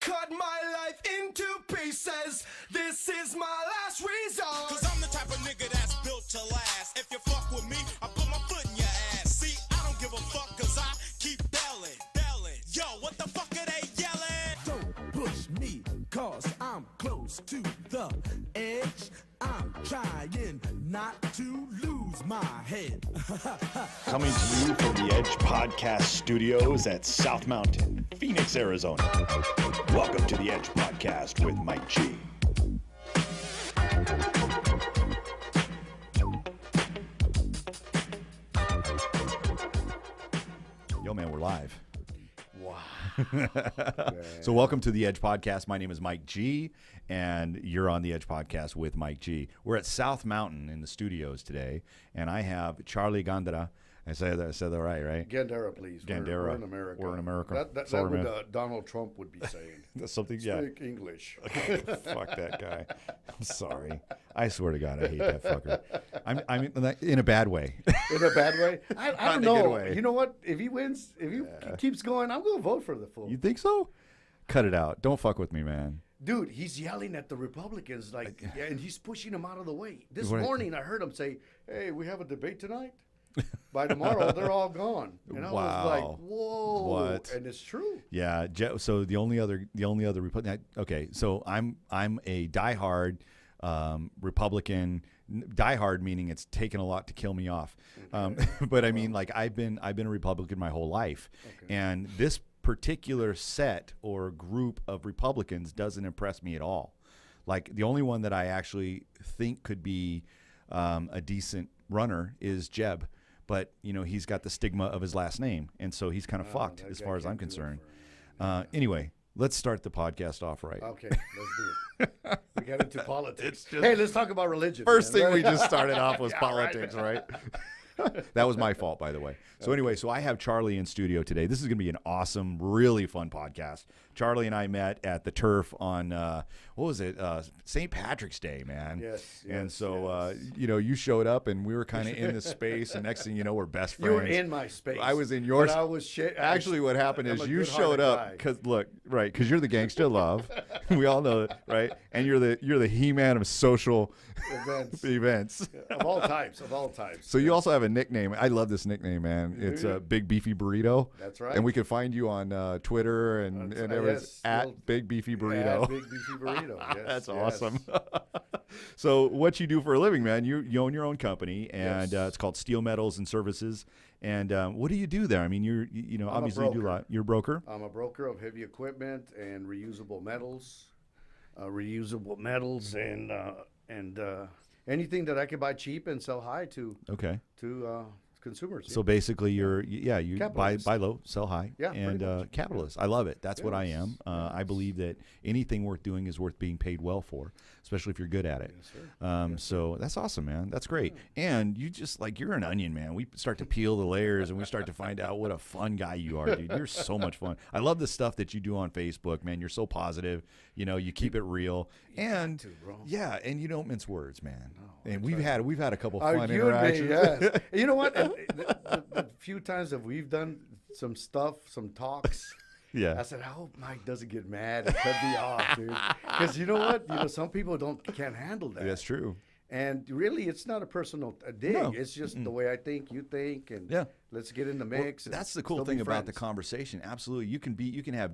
cut my life into pieces. This is my last resort. Cause I'm the type of nigga that's built to last. If you fuck with me, I put my foot in your ass. See, I don't give a fuck cause I keep belling. Yo, what the fuck are they yelling? Don't push me, cause I'm close to the edge. I'm trying not to lose my head. Coming to you from the Edge Podcast Studios at South Mountain, Phoenix, Arizona. Welcome to the Edge Podcast with Mike G. Yo, man, we're live. Wow. So welcome to the Edge Podcast. My name is Mike G, and you're on the Edge Podcast with Mike G. We're at South Mountain in the studios today, and I have Charley Gandara. I said that right? Gandara, please. Gandara. We're in America. We're in America. That Sorry, what man. Donald Trump would be saying. That's something, yeah. Speak English. Fuck that guy. I'm sorry. I swear to God, I hate that fucker. I'm in a bad way. In a bad way? I Not don't in a good know. way. You know what? If he wins, if he keeps going, I'm going to vote for the fool. You think so? Cut it out. Don't fuck with me, man. Dude, he's yelling at the Republicans and he's pushing them out of the way. This What? morning I heard him say, "Hey, we have a debate tonight. By tomorrow, they're all gone." And I was like, Wow. "Whoa!" What? And it's true. Yeah. So the only other okay. So I'm a diehard Republican. Diehard meaning it's taken a lot to kill me off. But I mean, like I've been a Republican my whole life, and this particular set or group of Republicans doesn't impress me at all. Like the only one that I actually think could be a decent runner is Jeb. But, you know, he's got the stigma of his last name, and so he's kind of fucked as far as I'm concerned. Anyway, let's start the podcast off right. Okay, let's do it. We got into politics. Hey, let's talk about religion. First man. thing we just started off was Yeah, politics, right? That was my fault, by the way. So anyway, so I have Charley in studio today. This is going to be an awesome, really fun podcast. Charley and I met at the Turf on, what was it, St. Patrick's Day, man. Yes. And so, you know, you showed up, and we were kind of in this space, and next thing you know, we're best friends. You were in my space. I was in yours. But I was Actually, what happened I'm is a you good-hearted showed up guy. because you're the Gangster of Love. We all know it, right? And you're the He-Man of social events. Of all types. So you also have a nickname. I love this nickname, man. It's a Big Beefy Burrito. That's right. And we can find you on Twitter and everything at Big Beefy Burrito. Yeah, Big Beefy Burrito. Yes, That's yes. awesome. So what you do for a living, man? You own your own company, and it's called Steel Metals and Services. And what do you do there? I mean, you know, obviously you do a lot. You're a broker. I'm a broker of heavy equipment and reusable metals, and anything that I can buy cheap and sell high to consumers. So basically, you buy low, sell high, Yeah, and pretty much. capitalist. I love it. That's what I Yes, am. I believe that anything worth doing is worth being paid well for, especially if you're good at it. Yes, sir. So that's awesome, man. That's great. And you just you're an onion, man. We start to peel the layers, and we start to find out what a fun guy you are, dude. You're so much fun. I love the stuff that you do on Facebook, man. You're so positive. You know, you keep it real, and bro. yeah, and you don't mince words, man. No, and we've had a couple Oh, fun you and me, interactions. yes. You know what? And the few times that we've done some stuff, some talks, Yeah. I said, I hope Mike doesn't get mad and cut me off, dude. Because you know what? You know, some people can't handle that. That's true. And really, it's not a personal dig. No. It's just the way I think, you think, and Yeah. let's get in the Well, mix. and that's the cool still be thing about the friends. conversation. Absolutely, you can have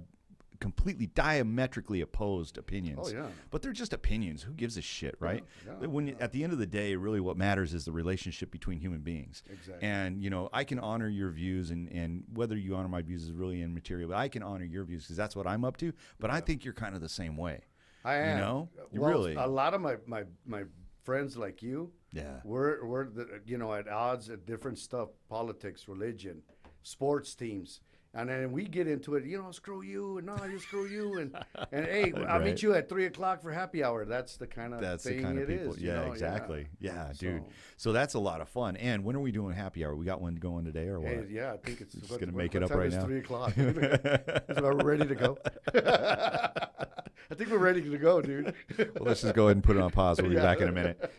completely diametrically opposed opinions. Oh, yeah. But they're just opinions. Who gives a shit, right? yeah, When at the end of the day, really what matters is the relationship between human beings. Exactly. And you know, I can honor your views, and whether you honor my views is really immaterial. But I can honor your views because that's what I'm up to. But I think you're kind of the same way. I am. You know, Well, really. A lot of my friends like you, Yeah. we're at odds at different stuff, politics, religion, sports teams. And then we get into it, screw you, and no, you screw you, and hey, I'll meet you at 3:00 for happy hour. That's the kind of That's thing the kind of it people. is, Yeah, exactly. Yeah, dude. So- So that's a lot of fun. And when are we doing happy hour? We got one going today, or what? Hey, yeah, I think it's Just gonna make it up time right is now. 3:00. Are we ready to go? I think we're ready to go, dude. Well, let's just go ahead and put it on pause. We'll be Yeah. back in a minute.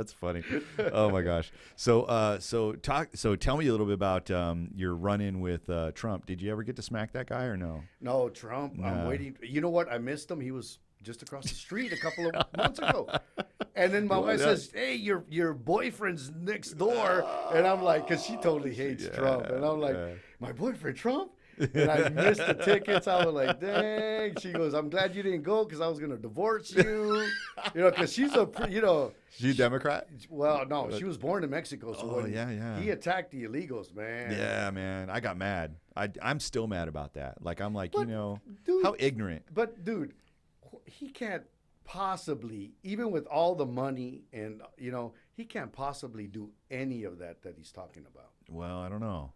That's funny. Oh my gosh. So tell me a little bit about your run-in with Trump. Did you ever get to smack that guy or no? No, Trump. I'm waiting. You know what? I missed him. He was just across the street a couple of months ago. And then my wife says, "Hey, your boyfriend's next door," and I'm like, because she totally hates Trump, and I'm like, "My boyfriend Trump." And I missed the tickets. I was like, dang. She goes, "I'm glad you didn't go because I was going to divorce you." You know, because she's She's a Democrat? Well, no, she was born in Mexico. So he attacked the illegals, man. Yeah, man. I got mad. I'm still mad about that. Like, I'm like, But, dude, how ignorant. But, dude, he can't possibly, even with all the money and, he can't possibly do any of that he's talking about. Well, I don't know.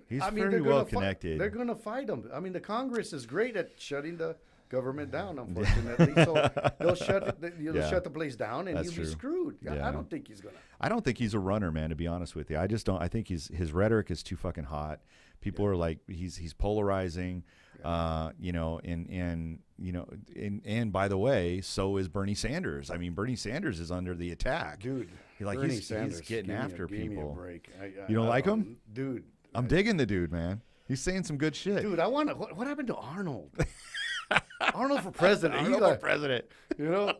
He's I mean, very well connected. They're going to fight him. I mean, the Congress is great at shutting the government down, unfortunately. So they'll shut the place down, and he'll be screwed. Yeah. I don't think he's going to. I don't think he's a runner, man, to be honest with you. I just don't. I think his rhetoric is too fucking hot. People are like, he's polarizing, and by the way, so is Bernie Sanders. I mean, Bernie Sanders is under the attack. Dude, he's getting after people. Give me a break. You don't like him? Dude. I'm digging the dude, man. He's saying some good shit. Dude, what happened to Arnold? Arnold for president. Arnold for president. You know?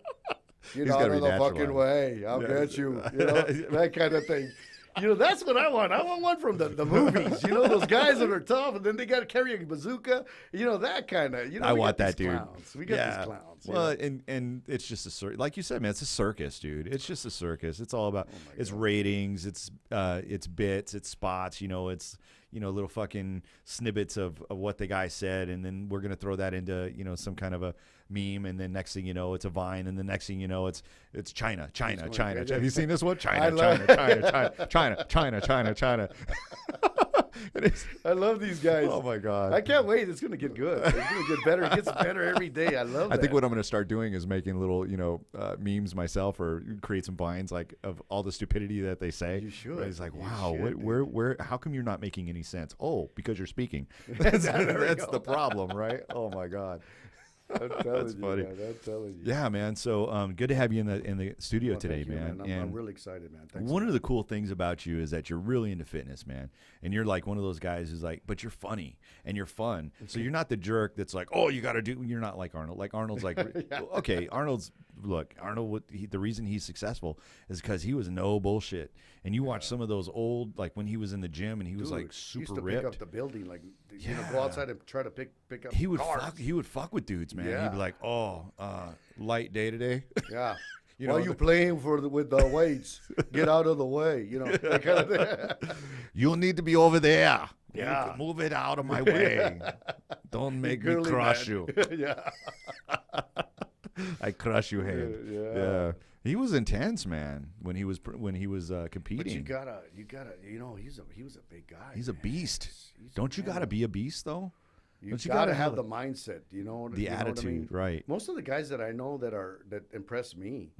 He's out of the fucking way. I'll get you. You know, that kind of thing. That's what I want. I want one from the movies. Those guys that are tough, and then they got to carry a bazooka. That kind of. I want that dude. Clowns. We got these clowns. Well, and it's just a circus. Like you said, man, it's a circus, dude. It's just a circus. It's all about it's ratings. It's bits. It's spots. It's little fucking snippets of what the guy said, and then we're gonna throw that into some kind of a meme, and then next thing you know, it's a Vine, and the next thing you know, it's China. Have you seen this one? China. I love these guys. Oh my god! I can't wait. It's gonna get good. It's gonna get better. It gets better every day. I love that. I think what I'm gonna start doing is making little memes myself, or create some Vines like of all the stupidity that they say. You should. It's like, wow, where? How come you're not making any sense? Oh, because you're speaking. That's the problem, right? Oh my god. That's funny. Man, I'm telling you. Yeah, man. So good to have you in the studio today, man. I'm really excited, man. Thanks. One of the cool things about you is that you're really into fitness, man. And you're like one of those guys who's like, but you're funny and you're fun. Okay. So you're not the jerk that's like, oh, you got to do. You're not like Arnold. Like Arnold's like, okay, Arnold. The reason he's successful is because he was no bullshit. And you watch some of those old, like when he was in the gym and he was like super he used to ripped. Pick up the building, like go outside and try to pick up. He would cars. He would fuck with dudes, man. He'd be like, light day today. Yeah. Why are you playing with the weights? Get out of the way. That kind of thing. You'll need to be over there. Yeah. Move it out of my way. Don't make me crush you. Yeah. I crush you, hand. Yeah. He was intense, man, when he was competing. But you gotta, he was a big guy. He's a beast. Don't you gotta be a beast though? You gotta have the mindset, the attitude, right? Most of the guys that I know that impress me,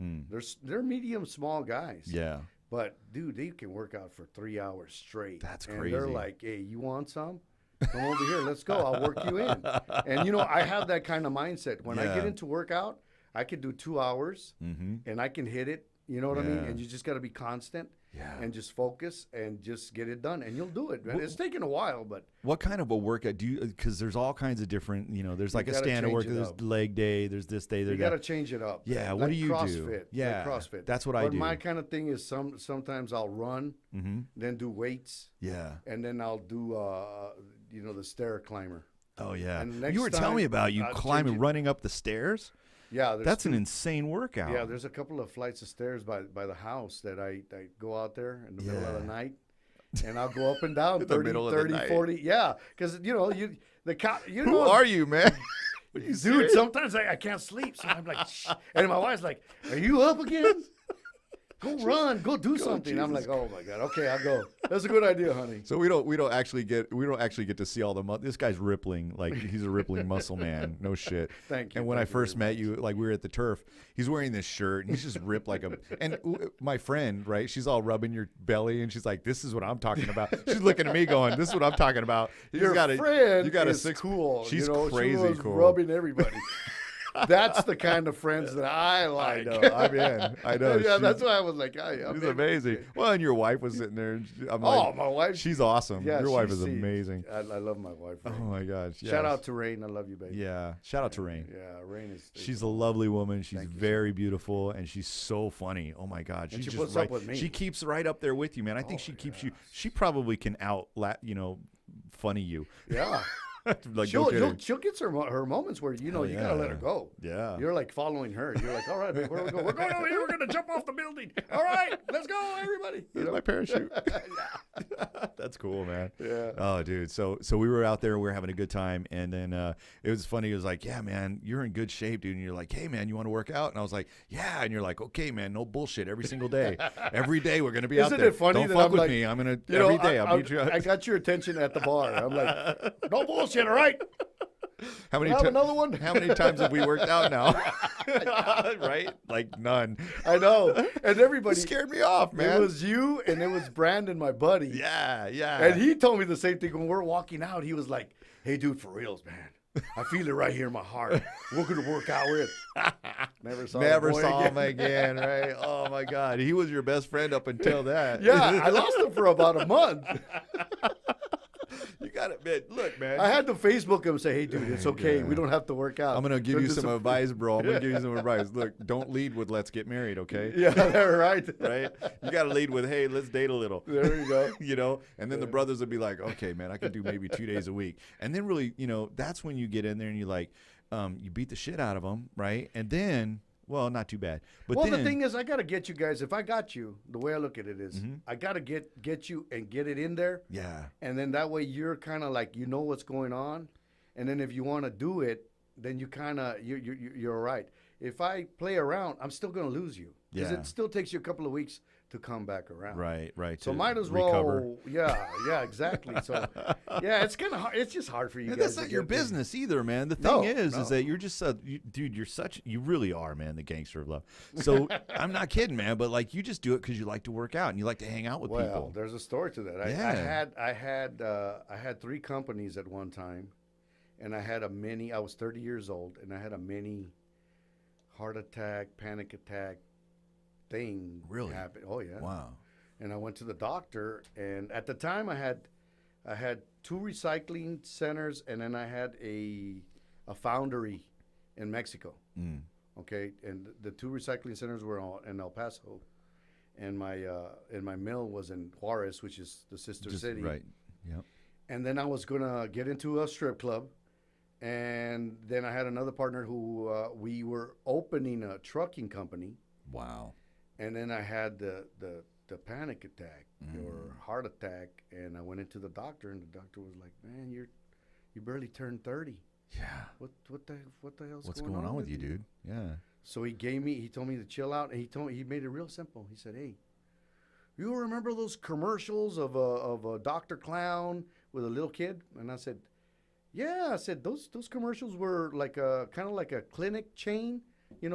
they're medium small guys. Yeah. But dude, they can work out for 3 hours straight. That's and crazy. They're like, hey, you want some? Come over here, let's go. I'll work you in. And I have that kind of mindset. When I get into workout, I could do 2 hours and I can hit it. You know what I mean? And you just got to be constant and just focus and just get it done. And you'll do it. Man. It's taken a while, but. What kind of a workout do you, because there's all kinds of different, there's like a stand-up work, there's leg day, there's this day, there's that. You got to change it up. Yeah, like what do you CrossFit, do? Yeah, like CrossFit. That's what I do. But my kind of thing is sometimes I'll run, then do weights. Yeah. And then I'll do, the stair climber. Oh, yeah. And you were telling me about you climbing, running up the stairs? Yeah, that's an insane workout. Yeah, there's a couple of flights of stairs by the house that I go out there in the middle of the night, and I'll go up and down 30, 40. Yeah, because who are you, man? Dude, sometimes I can't sleep, so I'm like, shh. And my wife's like, "Are you up again? Go run, go do something." Jesus. I'm like, "Oh my god, okay, I'll go." That's a good idea, honey. So we don't actually get to see all the this guy's rippling, like he's a rippling muscle man. No shit. Thank you. And when I first met you, like we were at the turf, he's wearing this shirt and he's just ripped like a. And my friend, right? She's all rubbing your belly and she's like, "This is what I'm talking about." She's looking at me, going, "This is what I'm talking about." Your friend, you got a six. Cool. She's she crazy was cool. Rubbing everybody. That's the kind of friends that I I like. know. I'm in. I know. Yeah, She- that's why I was like, I'm She's in. amazing. Well, and your wife was sitting there. And I'm Oh, like, my wife. she's awesome. Yeah, Your wife she- is amazing. I love my wife. Oh Rain. my gosh. Shout yes. out to Rain. I love you, baby. Yeah. Shout out to Rain. Yeah, Rain is. She's a lovely woman. She's Thank you, very beautiful, and she's so funny. Oh my God, And she's she just puts right. up with me. She keeps right up there with you, man. I think Oh, she keeps yeah. you. She probably can funny you. Yeah. Like, no she'll kidding. get her moments where you Oh, gotta let her yeah. go. Yeah. You're like following her. You're like, all right, babe, where we go? We're going over here. We're gonna jump off the building. All right, let's go, everybody. Here's my parachute. That's cool, man. Yeah. Oh, dude. So we were out there. We were having a good time, and then it was funny. It was like, yeah, man, you're in good shape, dude. And you're like, hey, man, you want to work out? And I was like, yeah. And you're like, okay, man, no bullshit. Every single day, every day we're gonna be out Isn't there. it funny Don't that fuck I'm with like, me. I'm gonna You know, every day. I'll beat you up. I got your attention at the bar. I'm like, no bullshit, all right? How many Have another one? How many times have we worked out now? Right? Like none. I know. And You everybody scared me off, man. It was you and it was Brandon, my buddy. yeah. And he told me the same thing when we're walking out. He was like, hey, dude, for reals, man. I feel it right here in my heart. We're going to work out with. Never saw him again, right? Oh my God. He was your best friend up until that. Yeah, I lost him for about a month. You got it, man. Look, man. I had to Facebook him and say, hey, dude, it's okay. Yeah. We don't have to work out. I'm gonna give you Don't some dis- advice, bro. I'm gonna give you some advice. Look, don't lead with "let's get married," okay? Yeah, they're right. Right? You gotta lead with "hey, let's date a little." There you go. You know, and then the brothers would be like, "Okay, man, I can do maybe 2 days a week," and then really, that's when you get in there and you like, you beat the shit out of them, right? And then, well, not too bad, but Well, then, the thing is, I got to get you guys. If I got you, the way I look at it is, I got to get you and get it in there. yeah, And then that way you're kind of like, you know what's going on. And then if you want to do it, then you kind of, you're all right. If I play around, I'm still going to lose you. Because Yeah. it still takes you a couple of weeks to come back around. right. So to might as recover. well, yeah, exactly. So, yeah, it's kind of hard. It's just hard for you And guys. that's not to your get this. business either, man. The thing No, is no. that you're just dude. You really are, man, the gangster of love. So I'm not kidding, man. But like, you just do it because you like to work out and you like to hang out with Well, people. there's a story to that. I had 3 companies at one time, and I had a mini. I was 30 years old, and I had a mini heart attack, panic attack thing. Really? happen. Oh yeah. Wow. And I went to the doctor, and at the time I had 2 recycling centers, and then I had a foundry in Mexico. Mm. Okay, and the 2 recycling centers were in El Paso, and my mill was in Juarez, which is the sister city. Right. Yep. And then I was gonna get into a strip club, and then I had another partner who we were opening a trucking company, Wow. and then I had the panic attack or heart attack, and I went into the doctor, and the doctor was like, "Man, you barely turned 30. Yeah. What the hell's What's going on with you, dude? Yeah. So he told me to chill out, and he made it real simple. He said, "Hey, you remember those commercials of a Dr. Clown with a little kid?" And I said, "Yeah." I said, those commercials were like kind of like a clinic chain,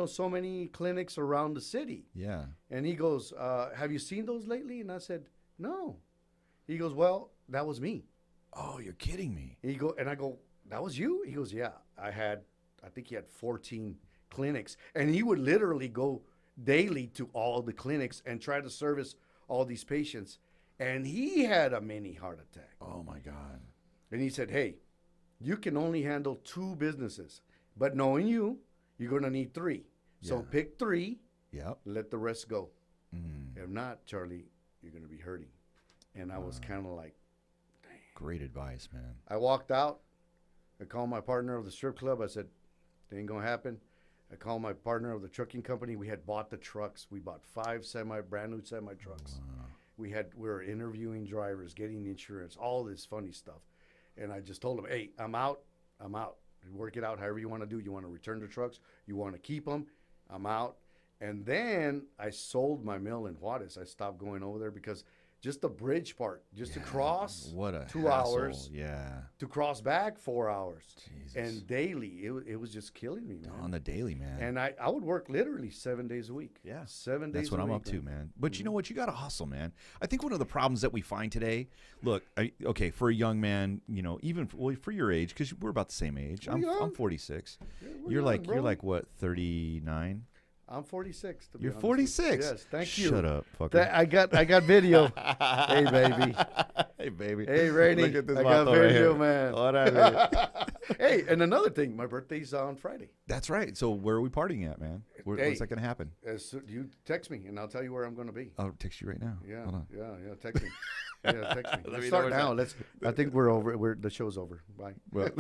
so many clinics around the city." Yeah. And he goes, "Have you seen those lately?" And I said, "No." He goes, "Well, that was me." Oh, you're kidding me. And I go, "That was you?" He goes, "Yeah, I think he had 14 clinics." And he would literally go daily to all the clinics and try to service all these patients. And he had a mini heart attack. Oh my God. And he said, "Hey, you can only handle 2 businesses, but knowing you're going to need 3. So Yeah. pick 3, Yep. let the rest go. Mm. If not, Charlie, you're going to be hurting." And I was kind of like, Great advice, man. I walked out. I called my partner of the strip club. I said, "It ain't going to happen." I called my partner of the trucking company. We had bought the trucks. We bought 5 brand new semi trucks. We were interviewing drivers, getting insurance, all this funny stuff. And I just told him, "Hey, I'm out. Work it out however you want to do. You want to return the trucks? You want to keep them? I'm out." And then I sold my mill in Juarez. I stopped going over there because just the bridge part, just to cross. What a 2 hassle. hours. Yeah. To cross back 4 hours. Jesus. And daily, it was just killing me, man. On the daily, man. And I would work literally 7 days a week. Yeah. 7 days That's what a I'm week, up to, man. But you know what? You got to hustle, man. I think one of the problems that we find today, look, okay, for a young man, you know, even for your age, because we're about the same age. I'm 46. Yeah, You're young, like what, 39? I'm 46. To be You're honest 46. with you. Yes, thank you. Shut up, fucker. I got video. Hey, baby. Hey, baby. Hey, Rainey. Look at this I got vato right video, here. man. What up, baby? Hey, and another thing, my birthday's on Friday. That's right. So where are we partying at, man? When's Hey. that going to happen? You text me, and I'll tell you where I'm going to be. I'll text you right now. Yeah, Hold on. yeah, text me. Yeah, text me. Let Let's me start know now. what's I think we're over. The show's over. Bye. Well,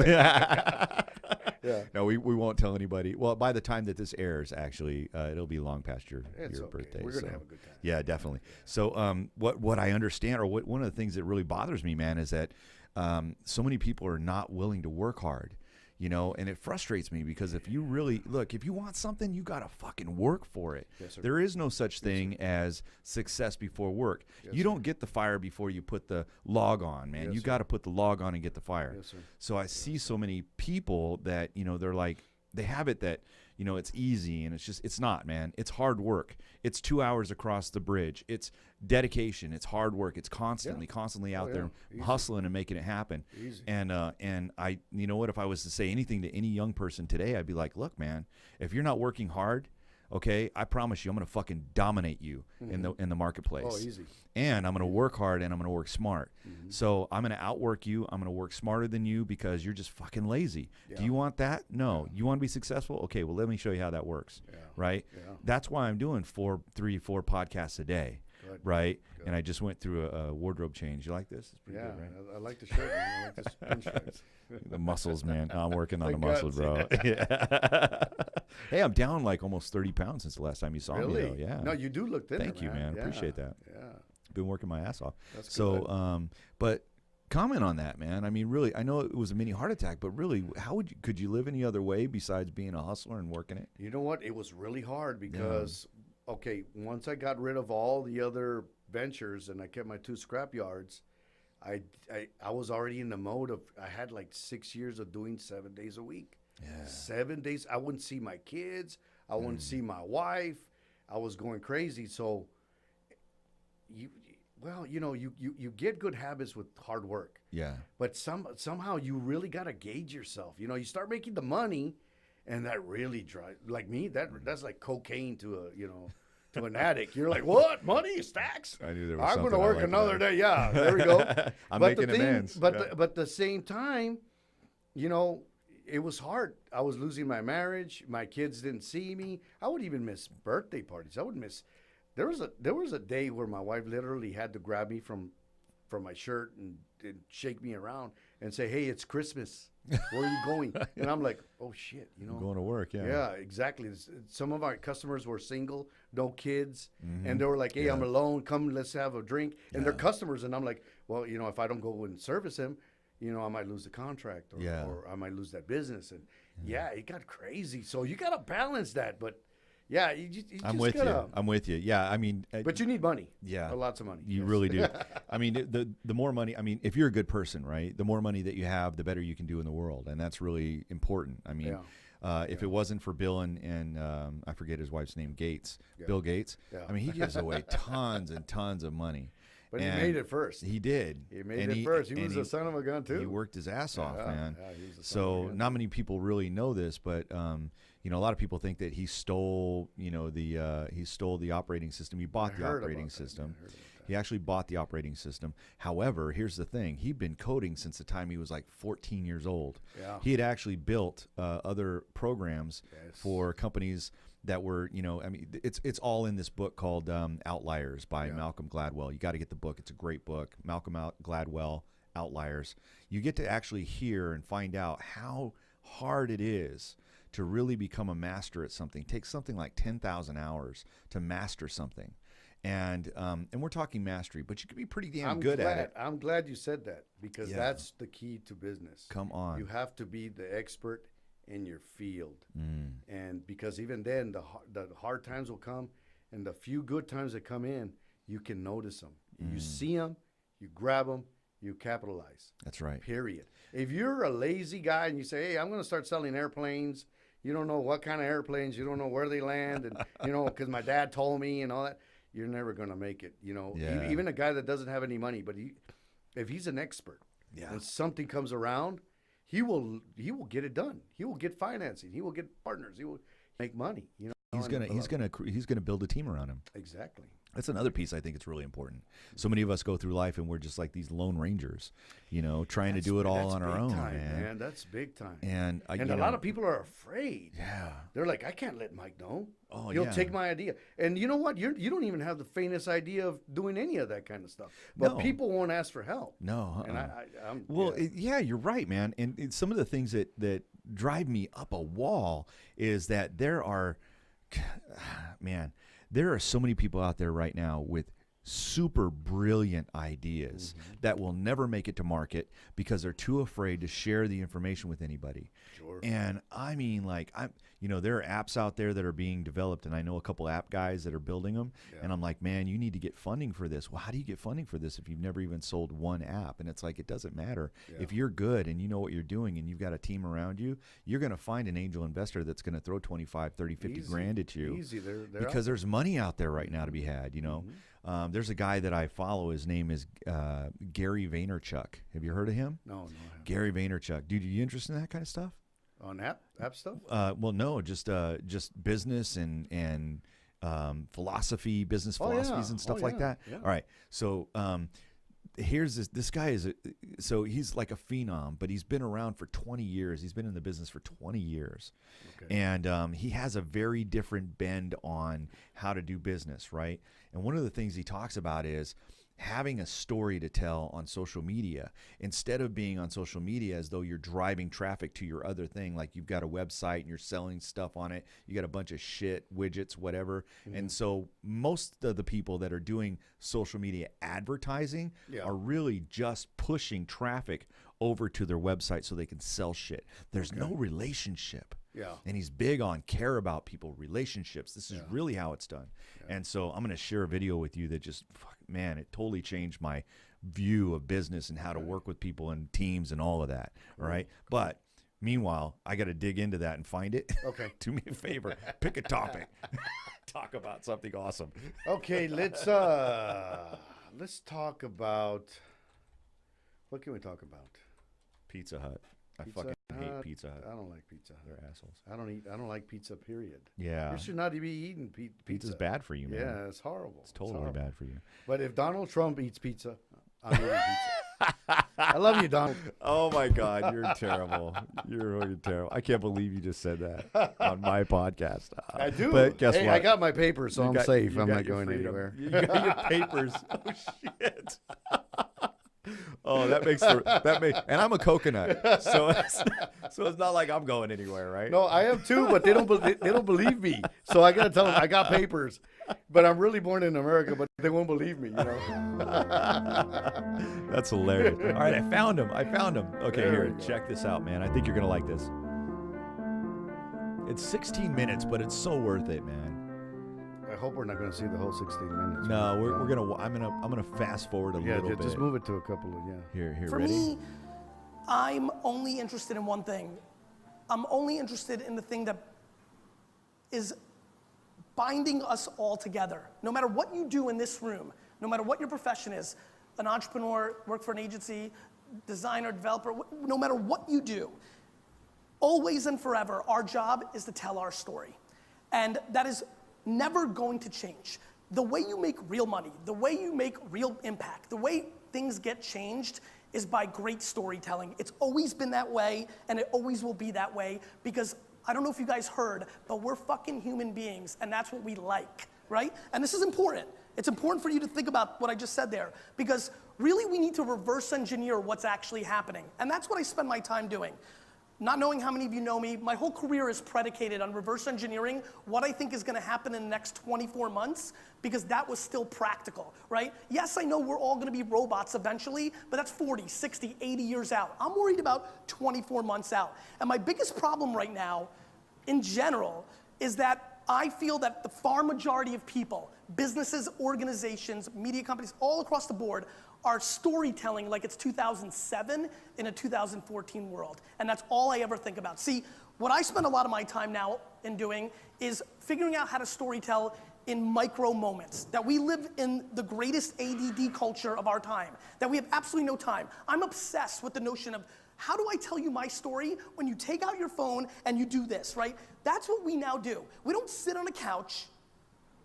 Yeah. No, we won't tell anybody. Well, by the time that this airs, actually, it'll be long past your It's okay. birthday. We're gonna so. have a good time. Yeah, definitely. So, what I understand, or one of the things that really bothers me, man, is that so many people are not willing to work hard. You know, and it frustrates me because if you want something, you got to fucking work for it. Yes, sir. There is no such thing as success before work. Yes, you sir. don't get the fire before you put the log on, man. Yes, You sir. got to put the log on and get the fire. Yes, sir. So I see so many people that, you know, they're like, they have it that, you know, it's easy, and it's not, man. It's hard work. It's 2 hours across the bridge. It's dedication. It's hard work. It's constantly out there Easy. hustling and making it happen. Easy. And I, you know what, if I was to say anything to any young person today, I'd be like, look, man, if you're not working hard, okay, I promise you, I'm gonna fucking dominate you in the marketplace. Oh, easy. And I'm gonna work hard, and I'm gonna work smart. So I'm gonna outwork you. I'm gonna work smarter than you because you're just fucking lazy. Do you want that? No. You want to be successful? Okay, well, let me show you how that works. Yeah. Right? Yeah. That's why I'm doing 4 podcasts a day. Good. Right? Good. And I just went through a wardrobe change. You like this? It's pretty Yeah, good, right? I like the shirt. Man. I like the pinstripes. The muscles, man. I'm working on The the muscles, bro. guts. Yeah. Hey, I'm down like almost 30 pounds since the last time you saw me, Really? though. Yeah. No, you do look thinner. Thank you, man. Yeah. Appreciate that. Yeah. Been working my ass off. That's so, good. but comment on that, man. I mean, really, I know it was a mini heart attack, but really, could you live any other way besides being a hustler and working it? You know what? It was really hard because, okay, once I got rid of all the other ventures and I kept my 2 scrap yards, I was already in the mode of, I had like 6 years of doing 7 days a week. Yeah. 7 days. I wouldn't see my kids. I wouldn't see my wife. I was going crazy. So, you get good habits with hard work. Yeah. But somehow you really got to gauge yourself. You know, you start making the money, and that really drives. Like me, that's like cocaine to to an addict. You're like, what? Money? Stacks? I knew there was I'm something going to I work liked another about it. day. Yeah, there we go. I'm But making amends. But Yeah. but the same time, you know, it was hard. I was losing my marriage. My kids didn't see me. I would even miss birthday parties. I would miss. There was a day where my wife literally had to grab me from my shirt and shake me around and say, "Hey, it's Christmas. Where are you going?" And I'm like, "Oh shit," you know. I'm going to work, yeah. Yeah, exactly. Some of our customers were single, no kids, and they were like, "Hey, I'm alone. Come, let's have a drink." And they're customers, and I'm like, "Well, you know, if I don't go and service him, you know, I might lose the contract, or I might lose that business." And yeah, it got crazy. So you got to balance that, but. Yeah, you just I'm gotta, with you. I'm with you. Yeah, I mean, but you need money. yeah, Lots of money. You Yes. really do. I mean, the more money. I mean, if you're a good person, right, the more money that you have, the better you can do in the world, and that's really important. I mean, if it wasn't for Bill and I forget his wife's name, Gates, Bill Gates. Yeah. I mean, he gives away tons and tons of money. But And he made it first. He did. He made it first. He was a son of a gun too. He worked his ass off, man. Yeah, he was a son of a So gun. not many people really know this, but you know, a lot of people think that he stole, you know, he stole the operating system. He bought the heard operating about that. system. I heard about that. He actually bought the operating system. However, here's the thing: he'd been coding since the time he was like 14 years old. Yeah. He had actually built other programs Yes. for companies that were, you know, I mean, it's all in this book called Outliers by Malcolm Gladwell. You got to get the book. It's a great book. Malcolm Gladwell, Outliers. You get to actually hear and find out how hard it is to really become a master at something. It takes something like 10,000 hours to master something. And we're talking mastery, but you can be pretty damn good at it. I'm glad you said that because that's the key to business. Come on. You have to be the expert in your field. Mm. And because even then the hard times will come, and the few good times that come in, you can notice them. You see them, you grab them, you capitalize. That's right. Period. If you're a lazy guy and you say, hey, I'm going to start selling airplanes, you don't know what kind of airplanes, you don't know where they land, and, you know, because my dad told me and all that, you're never going to make it, you know. Yeah. Even a guy that doesn't have any money, but if he's an expert and something comes around, he will get it done. He will get financing. He will get partners. He will make money, you know. He's gonna build a team around him. Exactly. That's another piece I think it's really important. So many of us go through life and we're just like these lone rangers, you know, trying to do it all on our own, man. That's big time. And a lot of people are afraid. Yeah. They're like, I can't let Mike know. Oh, He'll take my idea. And you know what? You don't even have the faintest idea of doing any of that kind of stuff. But people won't ask for help. No. And I'm you're right, man. And some of the things that drive me up a wall is that there are so many people out there right now with super brilliant ideas that will never make it to market because they're too afraid to share the information with anybody. Sure. And I mean, like, there are apps out there that are being developed, and I know a couple app guys that are building them. Yeah. And I'm like, man, you need to get funding for this. Well, how do you get funding for this if you've never even sold one app? And it's like, it doesn't matter. Yeah. If you're good and you know what you're doing and you've got a team around you, you're going to find an angel investor that's going to throw 25, 30, 50 grand at you. Easy. They're because there's money out there right now to be had, you know. There's a guy that I follow. His name is Gary Vaynerchuk. Have you heard of him? No. Gary Vaynerchuk. Dude, are you interested in that kind of stuff? On app stuff? Well, no, just business and philosophy, business philosophies and stuff like that. Yeah. All right. So here's this guy so he's like a phenom, but he's been around for 20 years. He's been in the business for 20 years. Okay. And he has a very different bend on how to do business, right? And one of the things he talks about is having a story to tell on social media instead of being on social media as though you're driving traffic to your other thing. Like you've got a website and you're selling stuff on it. You got a bunch of shit, widgets, whatever. And so most of the people that are doing social media advertising are really just pushing traffic over to their website so they can sell shit. There's no relationship. Yeah. And he's big on care about people, relationships. This is really how it's done. Yeah. And so I'm going to share a video with you that just, man, it totally changed my view of business and how to work with people and teams and all of that. All right. But meanwhile, I got to dig into that and find it. Okay. Do me a favor. Pick a topic. Talk about something awesome. Okay. Let's talk about, what can we talk about? Pizza Hut. I fucking hate Pizza Hut. I don't like Pizza Hut. They're assholes. I don't like pizza, period. Yeah. You should not be eating pizza. Pizza's bad for you, man. Yeah, it's horrible. It's totally bad for you. But if Donald Trump eats pizza, I'm eating pizza. I love you, Donald. Oh, my God. You're terrible. You're really terrible. I can't believe you just said that on my podcast. I do. But guess what? I got my papers, so I'm safe. I'm not going anywhere. You got your papers. Oh, shit. Oh, and I'm a coconut, so it's not like I'm going anywhere, right? No, I am too, but they don't believe me. So I gotta tell them I got papers, but I'm really born in America, but they won't believe me, you know. That's hilarious. All right, I found him. Okay, here, check this out, man. I think you're gonna like this. It's 16 minutes, but it's so worth it, man. I hope we're not going to see the whole 16 minutes. No, I'm gonna fast forward a little bit. Just move it to a couple of Here, For ready? me, I'm only interested in one thing. I'm only interested in the thing that is binding us all together. No matter what you do in this room, no matter what your profession is, an entrepreneur, work for an agency, designer, developer, no matter what you do, always and forever, our job is to tell our story. And that is never going to change. The way you make real money, the way you make real impact, the way things get changed is by great storytelling. It's always been that way, and it always will be that way, because I don't know if you guys heard, but we're fucking human beings, and that's what we like, right? And this is important. It's important for you to think about what I just said there, because really we need to reverse engineer what's actually happening. And that's what I spend my time doing. Not knowing how many of you know me, my whole career is predicated on reverse engineering what I think is gonna happen in the next 24 months, because that was still practical, right? Yes, I know we're all gonna be robots eventually, but that's 40, 60, 80 years out. I'm worried about 24 months out. And my biggest problem right now, in general, is that I feel that the far majority of people, businesses, organizations, media companies, all across the board are storytelling like it's 2007 in a 2014 world. And that's all I ever think about. See, what I spend a lot of my time now in doing is figuring out how to storytell in micro moments, that we live in the greatest ADD culture of our time, that we have absolutely no time. I'm obsessed with the notion of how do I tell you my story when you take out your phone and you do this, right? That's what we now do. We don't sit on a couch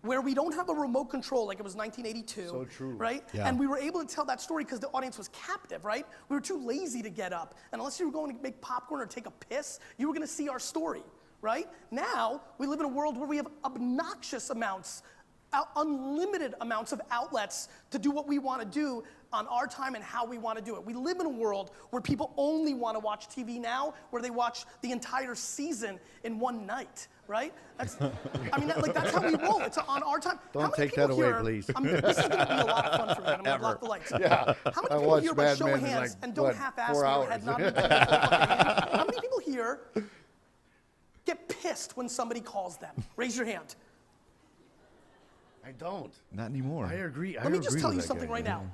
where we don't have a remote control like it was 1982. So true. Right? Yeah. And we were able to tell that story because the audience was captive, right? We were too lazy to get up. And unless you were going to make popcorn or take a piss, you were gonna see our story, right? Now, we live in a world where we have obnoxious amounts, unlimited amounts of outlets to do what we wanna do on our time and how we wanna do it. We live in a world where people only wanna watch TV now, where they watch the entire season in one night, right? That's, I mean, that's how we roll. It's on our time. Don't How many take that people away, here, please. This is gonna be a lot of fun for me. I'm gonna block the lights. Yeah. How many I people watched here, by Mad show of Men in, hands, like, and don't what, half-ass 4 me or hours? head not even how many people here get pissed when somebody calls them? Raise your hand. I don't. Not anymore. I agree. Let me just tell you something right now.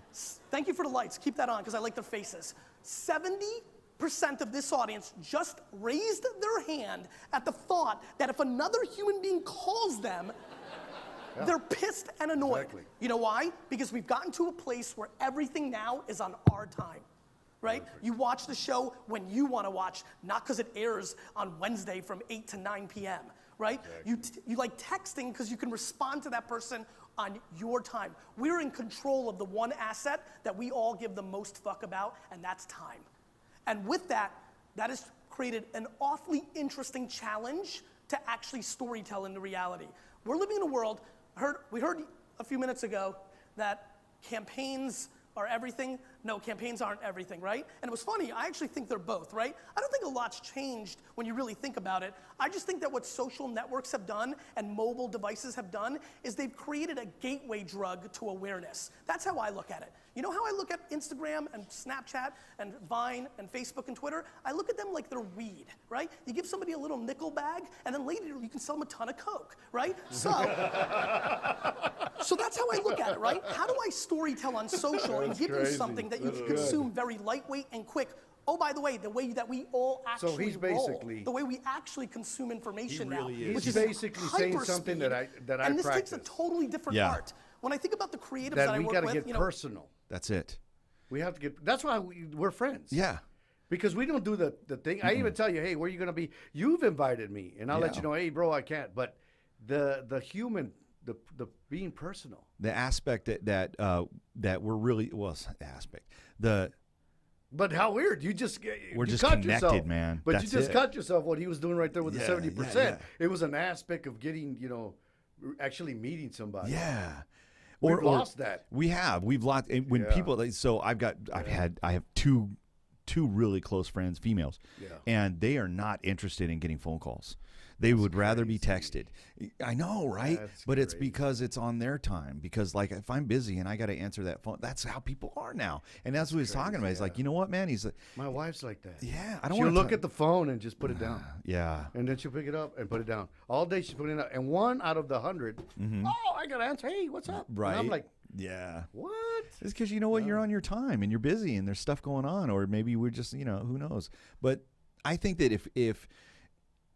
Thank you for the lights. Keep that on because I like their faces. 70% of this audience just raised their hand at the thought that if another human being calls them, they're pissed and annoyed. Exactly. You know why? Because we've gotten to a place where everything now is on our time. Right? You watch the show when you want to watch, not because it airs on Wednesday from 8 to 9 p.m. Right? Exactly. You like texting because you can respond to that person on your time. We're in control of the one asset that we all give the most fuck about, and that's time. And with that, that has created an awfully interesting challenge to actually storytell into reality. We're living in a world, we heard a few minutes ago that campaigns are everything. No, campaigns aren't everything, right? And it was funny, I actually think they're both, right? I don't think a lot's changed when you really think about it. I just think that what social networks have done and mobile devices have done is they've created a gateway drug to awareness. That's how I look at it. You know how I look at Instagram and Snapchat and Vine and Facebook and Twitter? I look at them like they're weed, right? You give somebody a little nickel bag and then later you can sell them a ton of Coke, right? So that's how I look at it, right? How do I storytell on social and give you something that you can consume very lightweight and quick? Oh, by the way, the way that we all actually he's roll, basically- the way we actually consume information He really now, is. which He's is basically saying something that I and this takes a practice. totally different Yeah. art. When I think about the creatives that That I we work got to with, get you know, personal. That's it. We have to get. That's why we're friends. Yeah. Because we don't do the thing. I even tell you, hey, where are you going to be? You've invited me, and I'll let you know, hey, bro, I can't. But the human, the being personal. The aspect that we're really, well, it's not the aspect. But how weird! You just We're you just cut connected, yourself. man. But That's you just it. cut yourself what he was doing right there with the Yeah, 70%. yeah. It was an aspect of getting, actually meeting somebody. Yeah. We've lost that. We've lost when Yeah. people. So I have two really close friends, females, and they are not interested in getting phone calls. They would rather be texted. I know, right? That's but it's crazy. because it's on their time. Because like if I'm busy and I got to answer that phone, that's how people are now. And that's what he's talking about. He's like, you know what, man? He's like, My wife's like that. yeah, I don't She'll want look at the phone and just put it down. Yeah. And then she'll pick it up and put it down. All day she's putting it up. And 1 out of the 100, oh, I got to answer. Hey, what's up? Right. And I'm like, yeah. what? It's because you know what, you're on your time and you're busy and there's stuff going on, or maybe we're just, who knows. But I think that if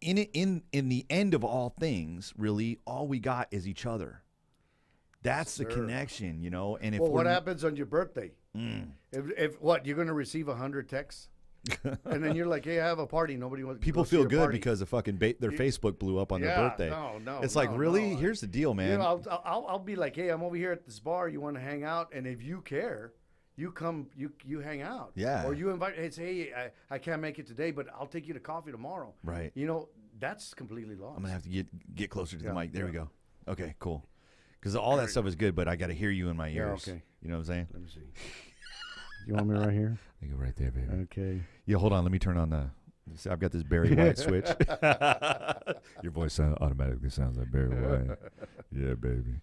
in the end of all things, really, all we got is each other. That's the connection, And if Well, what we're- happens on your birthday? If what, you're going to receive 100 texts? And then you're like, hey, I have a party. Nobody wants people go see feel your good party. because of fucking their Facebook blew up on their Yeah, birthday. no, It's like, no, really? no. Here's the deal, man. I'll be like, hey, I'm over here at this bar. You want to hang out? And if you care, you come, you hang out. Yeah. Or you invite, hey, I can't make it today, but I'll take you to coffee tomorrow. Right. That's completely lost. I'm gonna have to get closer to the Yeah, mic. There we yeah. go. Okay, cool. Because all that stuff is good, but I got to hear you in my Yeah, ears. okay. You know what I'm saying? Let me see. You want me right here? I go right there, baby. Okay. Yeah, hold on. Let me turn on the. See, I've got this Barry White switch. Your voice automatically sounds like Barry White. Yeah, baby.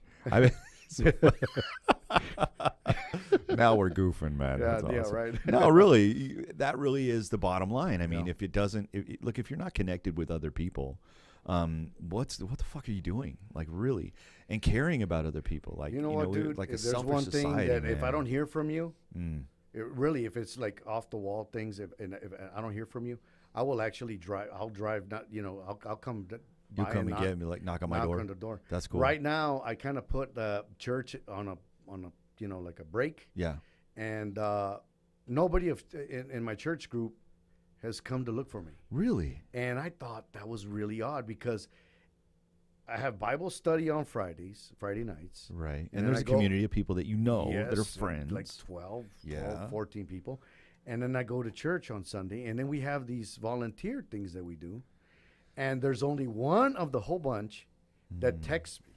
Now we're goofing, man. That's Yeah, awesome. right. No, really, that really is the bottom line. I mean, Yeah. if it doesn't, if you're not connected with other people, what the fuck are you doing? Like, really, and caring about other people. Like, You know what, dude? like a If there's selfish one thing society, that if I man. don't hear from you, if it's like off the wall things, if I don't hear from you, I will actually drive. I'll drive. Not I'll come. You'll by come and knock- get me, like knock on my door. on the door. That's cool. Right now, I kind of put the church on a like a break, Yeah. and nobody in my church group has come to look for me. Really? And I thought that was really odd because I have Bible study on Friday nights. Right. And And then there's I a go- community of people that you know that are Yes, friends. like 12, Yeah. 14 people. And then I go to church on Sunday, and then we have these volunteer things that we do. And there's only one of the whole bunch that texts me,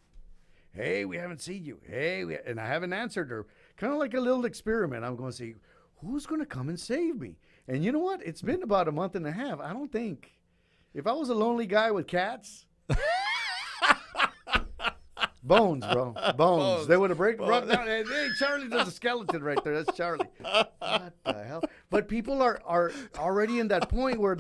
hey, we haven't seen you. Hey, and I haven't answered her. Kind of like a little experiment. I'm going to see who's going to come and save me. And you know what? It's been about a month and a half. I don't think. If I was a lonely guy with cats, bones, bro. Bones. They would have brought down. Hey, Charlie, there's a skeleton right there. That's Charlie. What the hell? But people are already in that point where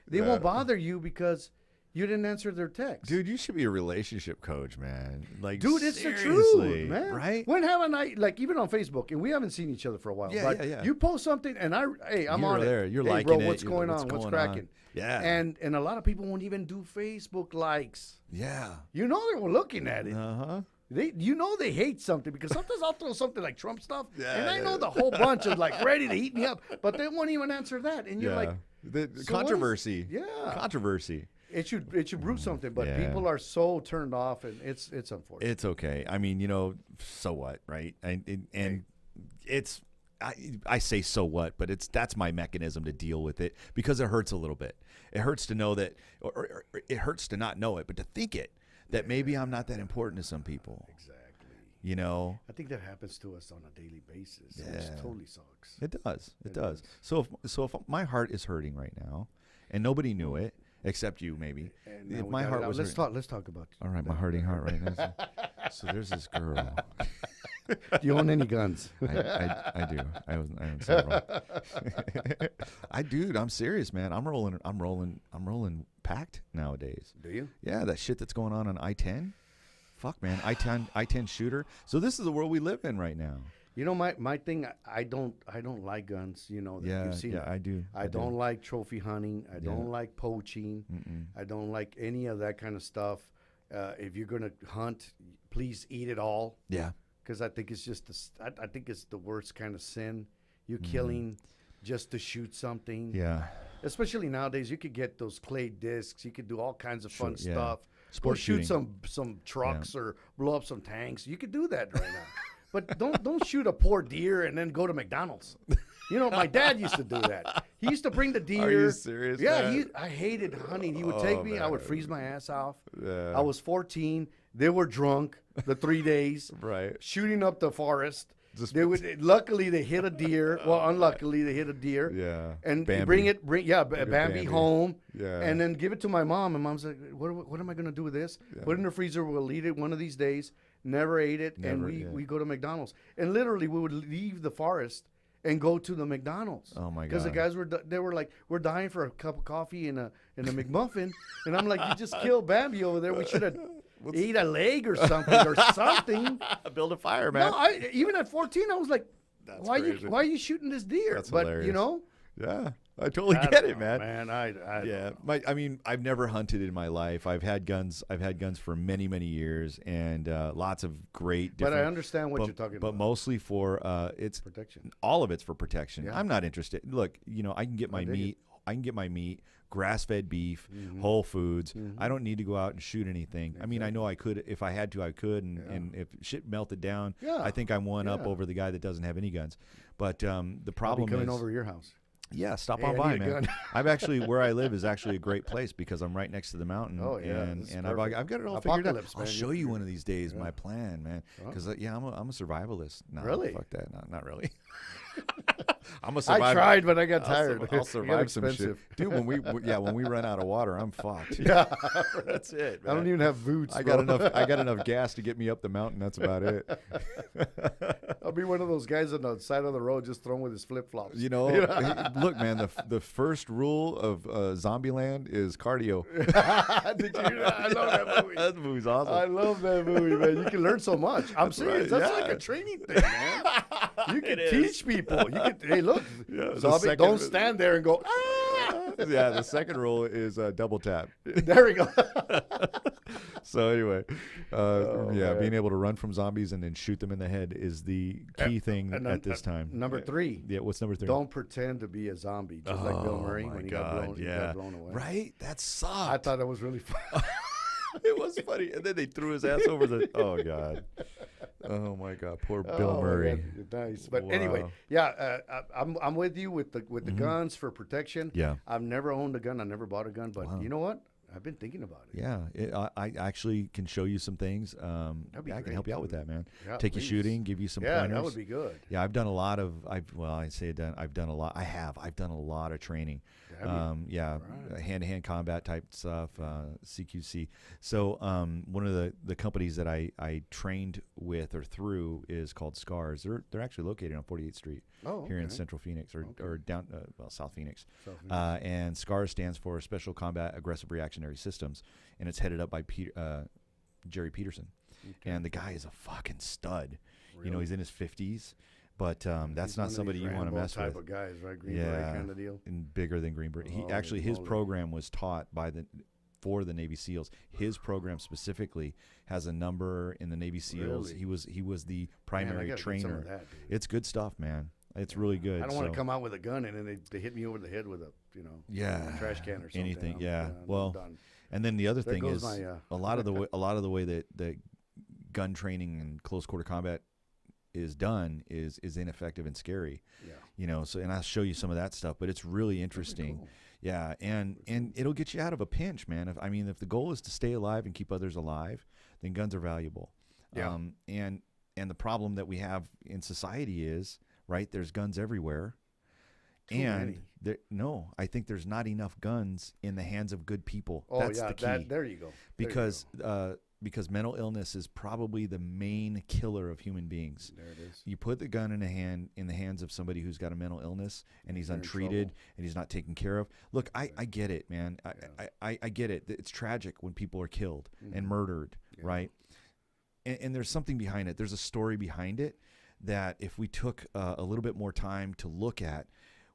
they won't bother you because you didn't answer their text. Dude, you should be a relationship coach, man. Like, Dude, it's the seriously, truth, man. Right? When haven't I, like, even on Facebook, and we haven't seen each other for a while. Yeah, but yeah. you post something, and I'm You're on there. it. You're hey, liking bro, it. what's You're going like, on? What's going on? cracking? Yeah. And a lot of people won't even do Facebook likes. Yeah. You know they were looking at it. Uh-huh. They hate something because sometimes I'll throw something like Trump stuff, Yeah, and I yeah. know the whole bunch is like ready to eat me up, but they won't even answer that, and you're like, The so what is- controversy. yeah. Controversy. it should root something, but Yeah. people are so turned off, and it's unfortunate. It's okay. I mean, so what, right? And it's I say so what, but that's my mechanism to deal with it because it hurts a little bit. It hurts to know that, or it hurts to not know it, but to think it that maybe I'm not that important to some people. Exactly. I think that happens to us on a daily basis. Yeah. It totally sucks. It does. It does. So if my heart is hurting right now, and nobody knew it except you, maybe. And now If we my got it heart out. was Let's hurting- talk about. All right, my hurting heart right now. So there's this girl. Do you own any guns? I do. I own several. I'm serious, man. I'm rolling packed nowadays. Do you? Yeah, that shit that's going on I-10. Fuck, man. I-10 shooter. So this is the world we live in right now. You know, my thing. I don't like guns. You know that. Yeah, You've seen yeah, it. I do. I don't like trophy hunting. I don't like poaching. I don't like any of that kind of stuff. If you're gonna hunt, please eat it all. Yeah. Because I think it's just I think it's the worst kind of sin. You killing just to shoot something. Yeah. Especially nowadays, you could get those clay discs. You could do all kinds of fun Sure, yeah. stuff. Sport or shoot shooting. some trucks or blow up some tanks. You could do that right now. But don't shoot a poor deer and then go to McDonald's. You know, my dad used to do that. He used to bring the deer. Are you serious, Yeah, man? I hated hunting. He would take me. I would man. freeze my ass off. Yeah. I was 14. They were drunk the 3 days. Right. Shooting up the forest. Just- Luckily they hit a deer. Well, unluckily they hit a deer. Yeah. And Bambi. bring Bambi Bambi. home. Yeah. And then give it to my mom. And mom's like, what am I gonna do with this? Put it in the freezer. We'll eat it one of these days. Never ate it. Never, and yeah. we go to McDonald's. And literally we would leave the forest and go to the McDonald's. Oh, my Because the God. guys they were like, we're dying for a cup of coffee and a McMuffin. And I'm like, you just killed Bambi over there. We should have ate a leg or something. Build a fire, man. No, even at 14, I was like, That's why crazy. are you shooting this deer? That's but hilarious. you know, Yeah. I totally I get don't it, know, man. I Yeah, don't know. I've never hunted in my life. I've had guns for many, many years, and lots of great. But I different- understand what you're talking but about. mostly for it's Protection. All of it's for protection. Yeah. I'm not interested. Look, I can get my dig it. meat. I can get my meat, grass-fed beef, Whole Foods. I don't need to go out and shoot anything. I mean, I know I could if I had to. I could, and if shit melted down, Yeah. I think I'm one up Yeah. over the guy that doesn't have any guns. But the I'll be problem coming is, over to your house. yeah, stop Hey, on I by, need a man. gun. I've actually where I live is actually a great place because I'm right next to the mountain. Oh, yeah, and, this is and perfect. I've got it all figured out. Apocalypse, I'll man. show you one of these days my plan, man. Oh. Because I'm a survivalist. No, Really? Fuck that. No, not really. I'm gonna survive. I tried, but I got I'll tired. I'll It survive got some shit, expensive. dude. When we run out of water, I'm fucked. Yeah, That's it. I don't man. even have boots. I got bro. enough. I got enough gas to get me up the mountain. That's about it. I'll be one of those guys on the side of the road just throwing with his flip flops. You know, look, man. The first rule of Zombieland is cardio. Did you? I love that movie. That movie's awesome. I love that movie, man. You can learn so much. I'm serious. right, That's yeah. like a training thing, man. You can It teach people. You can. Hey, look. the Zombie, second- don't stand there and go. Ah! Yeah, the second rule is double tap. There we go. So anyway, man. being able to run from zombies and then shoot them in the head is the key thing And at this time. Number 3. Yeah, what's number 3? Don't pretend to be a zombie, just like Bill Murray my when he God, got blown away. Right? That sucked. I thought that was really fun. It was funny, and then they threw his ass over the. Oh God. Oh my God, poor Bill Oh, Murray. man, nice. But anyway, Wow. yeah, I'm with you with the guns for protection. Yeah. I've never owned a gun. I never bought a gun. But you know what? I've been thinking about it. Yeah, I actually can show you some things. That'd be I can great, help you out with dude. that, man. Yeah, Take please. you shooting, give you some Yeah, pointers. that would be good. Yeah, I've done a lot of. I've done a lot. I've done a lot of training. Have you? Hand-to-hand combat type stuff, CQC. So one of the companies that I trained with or through is called Scars. They're actually located on 48th Street here in okay. Central Phoenix or down South Phoenix. South Phoenix. And Scars stands for Special Combat Aggressive Reactionary Systems, and it's headed up by Jerry Peterson. And the guy is a fucking stud. You know, he's in his 50s. But that's He's not one of somebody these you want to Rambo mess type with. of guys, right? Green Beret kind of deal. And bigger than Green Beret. He Holy actually his moly. program was taught for the Navy SEALs. His program specifically has a number in the Navy SEAls. Really? He was the Man, I primary gotta get some trainer. of that, dude. It's good stuff, man. It's really good. I don't want to So- come out with a gun and then they hit me over the head with a Yeah, trash can or something. anything. I'm Yeah. done. I'm Well, done. and then the other There thing goes is my, a lot of the way that gun training and close quarter combat is done is ineffective and scary. Yeah. You know, so and I'll show you some of that stuff, but it's really interesting. cool. Yeah, and it'll get you out of a pinch, man. If the goal is to stay alive and keep others alive, then guns are valuable. Yeah. And the problem that we have in society is, right, there's guns everywhere. many. I think there's not enough guns in the hands of good people. Oh, That's yeah. the key. There you go. There you Because mental illness is probably the main killer of human beings. go. There it is. You put the gun in the hands of somebody who's got a mental illness and he's They're in untreated trouble. and he's not taken care of. Look, I get it, man. I get it. It's tragic when people are killed Mm-hmm. and murdered, right? And there's something behind it. There's a story behind it that if we took a little bit more time to look at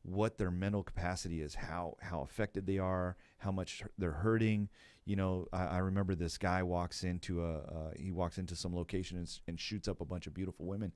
what their mental capacity is, how affected they are, how much they're hurting. You know, I remember this guy walks into some location and shoots up a bunch of beautiful women.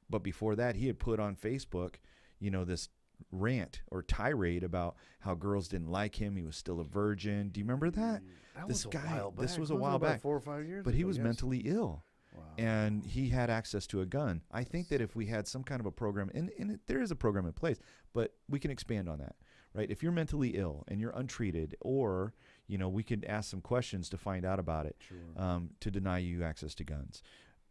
But before that, he had put on Facebook, you know, this rant or tirade about how girls didn't like him. He was still a virgin. Do you remember that? That This was a guy, while this back. was a Wasn't while it about back. 4 or 5 years But he ago? was Yes. mentally ill. Wow. And he had access to a gun. I think that if we had some kind of a program, and there is a program in place, but we can expand on that, right? If you're mentally ill and you're untreated, or, you know, we could ask some questions to find out about it, to deny you access to guns.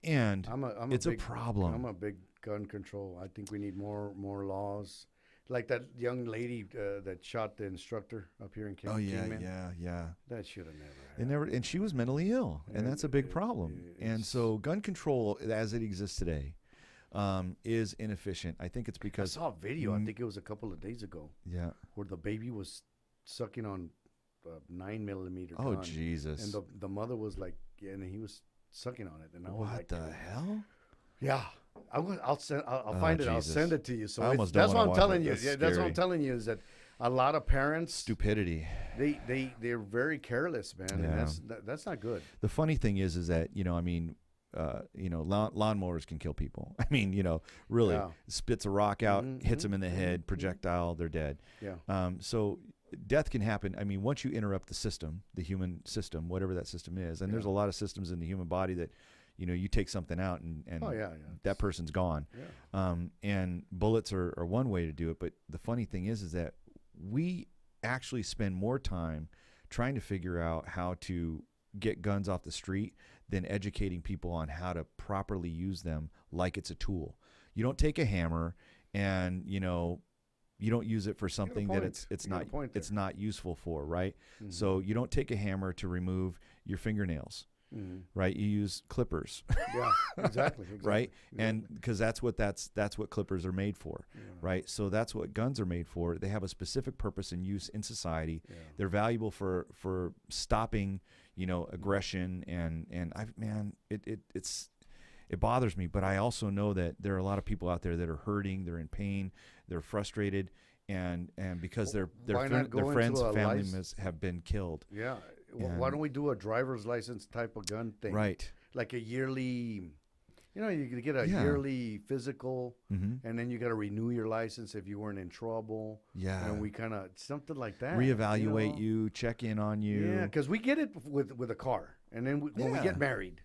And it's a problem. I'm a big gun control. I think we need more laws. Like that young lady that shot the instructor up here in King. Oh yeah, Kingman. yeah. That should have never happened. And she was mentally ill, and that's a big problem. And it's- so, gun control, as it exists today, is inefficient. I think it's I because saw a video. I think it was a couple of days ago yeah. where the baby was sucking on a 9mm Oh gun, Jesus! and the mother was like, yeah, and he was sucking on it, and I was What like, the hell? yeah. I'll Oh, find it. I'll Jesus. send it to you. So I almost that's don't what wanna I'm watch telling it. you. That's Yeah, that's what I'm scary. telling you is that a lot of parents Stupidity. they're very careless, man, and Yeah. that's not good. The funny thing is that, you know, I mean, you know, lawnmowers can kill people. I mean, you know, really Yeah. spits a rock out, Mhm, hits them in the head, projectile, they're dead. Yeah. So death can happen. I mean, once you interrupt the system, the human system, whatever that system is, and there's a lot of systems in the human body that, you know, you take something out and Oh, yeah. that person's gone. Yeah. And bullets are one way to do it. But the funny thing is that we actually spend more time trying to figure out how to get guns off the street than educating people on how to properly use them like it's a tool. You don't take a hammer and, you know, you don't use it for something that it's not useful for, right? So you don't take a hammer to remove your fingernails, right? You use clippers. Yeah, exactly. Right? And because that's what clippers are made for, right? So that's what guns are made for. They have a specific purpose and use in society. They're valuable for stopping, aggression and it bothers me, but I also know that there are a lot of people out there that are hurting, they're in pain, they're frustrated, and because their friends, family members have been killed. Yeah. Why don't we do a driver's license type of gun thing? Right. Like a yearly, you get a yearly physical, and then you got to renew your license if you weren't in trouble. Yeah. And we kind of, something like that. Reevaluate you, check in on you. Yeah, because we get it with a car. And then when we get married.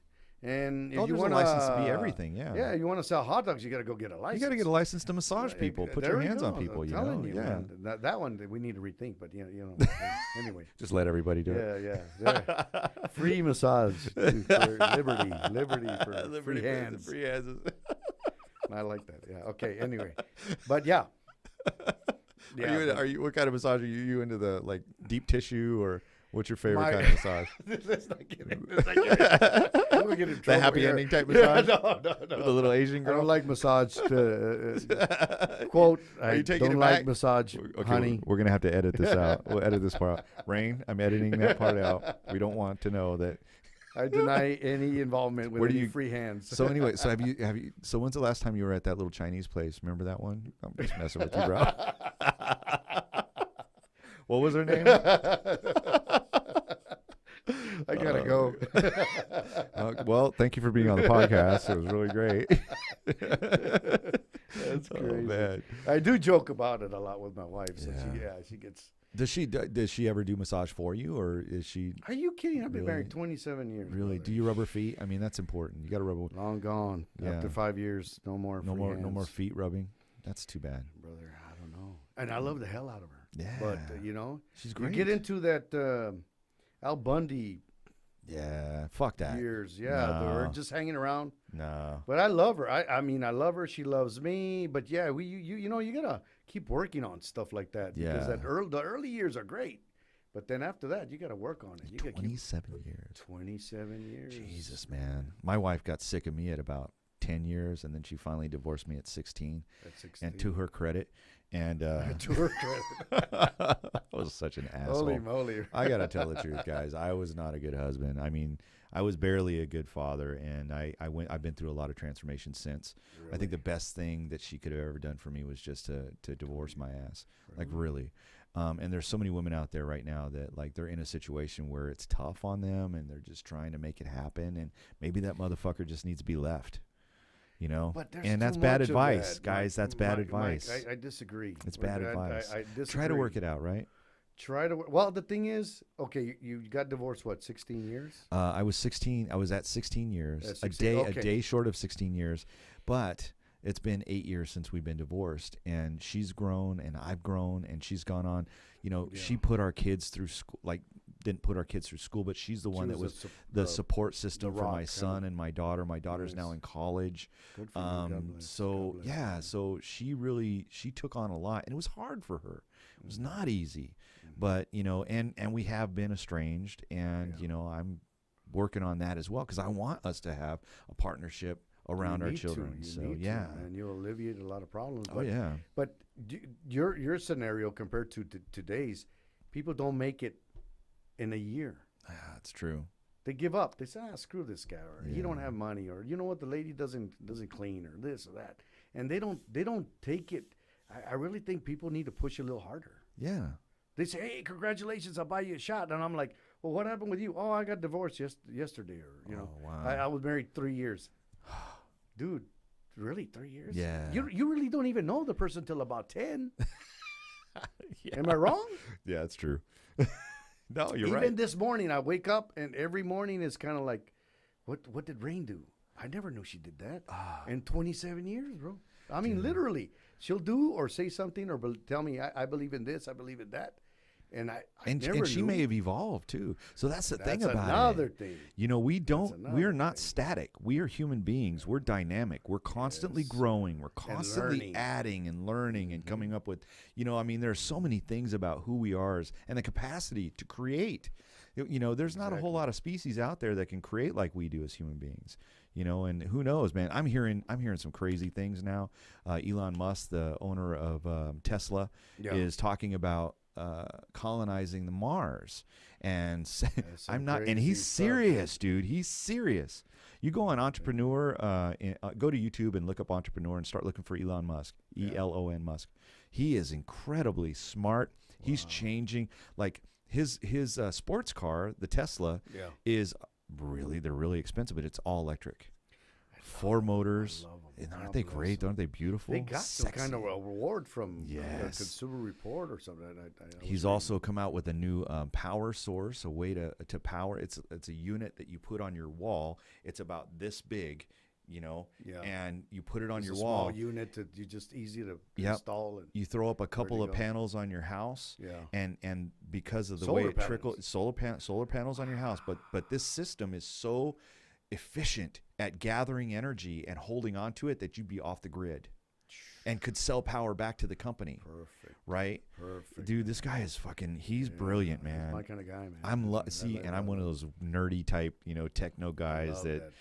And if you want a license to be everything, yeah, you want to sell hot dogs, you got to go get a license. You got to get a license to massage people, put your hands on people. I'm telling you, man. That one we need to rethink, but anyway, just let everybody do it. Yeah. Free massage for liberty for free hands. Free hands. I like that. Yeah. Okay. Anyway, but yeah. Are you? What kind of massage are you into? The deep tissue or? What's your favorite kind of massage? Let's not get into this. I'm gonna get in trouble. The happy ending type massage? No. With the little Asian girl? I don't like massage. Quote, Are you taking don't it like back? massage, Okay, honey. We're going to have to edit this out. We'll edit this part out. Rain, I'm editing that part out. We don't want to know that. I deny any involvement with any free hands. So anyway, so have you? So when's the last time you were at that little Chinese place? Remember that one? I'm just messing with you, bro. What was her name? I gotta go. Well, thank you for being on the podcast. It was really great. That's crazy. Oh, man. I do joke about it a lot with my wife. So she gets. Does she ever do massage for you, or is she? Are you kidding? I've been married 27 years. Really? Brother. Do you rub her feet? I mean, that's important. You got to rub. Long gone. Yeah. After 5 years, no more. No more feet rubbing. That's too bad, brother. I don't know. And I love the hell out of her. Yeah. But she's great. You get into that Al Bundy. Yeah. Fuck that. Years. Yeah. No. We're just hanging around. No. But I love her. I mean, I love her. She loves me. But yeah, you gotta keep working on stuff like that. Because the early years are great. But then after that, you gotta work on it. You 27 years. 27 years. Jesus, man. My wife got sick of me at about 10 years, and then she finally divorced me at 16. And to her credit. And to her credit. I was such an asshole. Holy moly. I got to tell the truth, guys. I was not a good husband. I mean, I was barely a good father, and I've been through a lot of transformation since. Really? I think the best thing that she could have ever done for me was just to divorce my ass. Really? Like, really. And there's so many women out there right now that, like, they're in a situation where it's tough on them, and they're just trying to make it happen, and maybe that motherfucker just needs to be left. And that's bad advice, guys. That's bad advice. Mike, I disagree. It's bad advice. I disagree. Try to work it out, right? Well, the thing is, okay, you got divorced, what, 16 years? I was 16. I was at 16 years. 16, a day short of 16 years. But it's been 8 years since we've been divorced, and she's grown, and I've grown, and she's gone on. She put our kids through school, didn't put our kids through school, but she's the one that was the support system for my son and my daughter. My daughter's now in college. Good for you. God bless. God bless. So she took on a lot, and it was hard for her. It was not easy, but and we have been estranged, and I'm working on that as well because I want us to have a partnership around our children. And you'll alleviate a lot of problems. But, But your scenario compared to today's, people don't make it in a year. That's true. They give up. They say, screw this guy, or he don't have money, or you know what, the lady doesn't clean, or this or that, and they don't take it. I really think people need to push a little harder. Yeah. They say, hey, congratulations, I'll buy you a shot, and I'm like, well, what happened with you? Oh, I got divorced yesterday, or wow. I was married 3 years. Dude, really, 3 years? Yeah. You really don't even know the person till about 10. Am I wrong? Yeah, it's true. No, you're Even right. this morning, I wake up, and every morning is kind of like, what did Rain do? I never knew she did that. In 27 years, bro. I mean, literally, she'll do or say something or tell me, I believe in this, I believe in that. And and never she knew. may have evolved too. So that's the thing That's about another it. thing. You know, we another are not thing. static. We are human beings. We're dynamic. We're constantly growing. We're constantly learning. adding and learning and coming up with, you know, I mean, there's so many things about who we are and the capacity to create. You know, there's not a whole lot of species out there that can create like we do as human beings. You know, and who knows, man? I'm hearing some crazy things now. Elon Musk, the owner of Tesla, is talking about colonizing the Mars, and I'm not, and he's serious, dude. He's serious. You go on Entrepreneur, go to YouTube and look up Entrepreneur and start looking for Elon Musk, ELON Musk. He is incredibly smart. He's changing, like his sports car, the Tesla, is they're really expensive, but it's all electric. 4 motors. And aren't they great? Aren't they beautiful? They got some Sexy. kind of a reward from the Yes. Consumer Report or something. He's also come out with a new power source, a way to power. It's a unit that you put on your wall. It's about this big, you know, and you put it on your wall. Small unit that you just easy to install. And you throw up a couple of panels on your house, and because of the Solar way it panels. trickles, solar panels on your house. But this system is so efficient at gathering energy and holding on to it that you'd be off the grid and could sell power back to the company. Perfect. Right? Perfect. Dude, this guy is he's brilliant, man. He's my kind of guy, man. I'm one of those nerdy type, you know, techno guys love that man.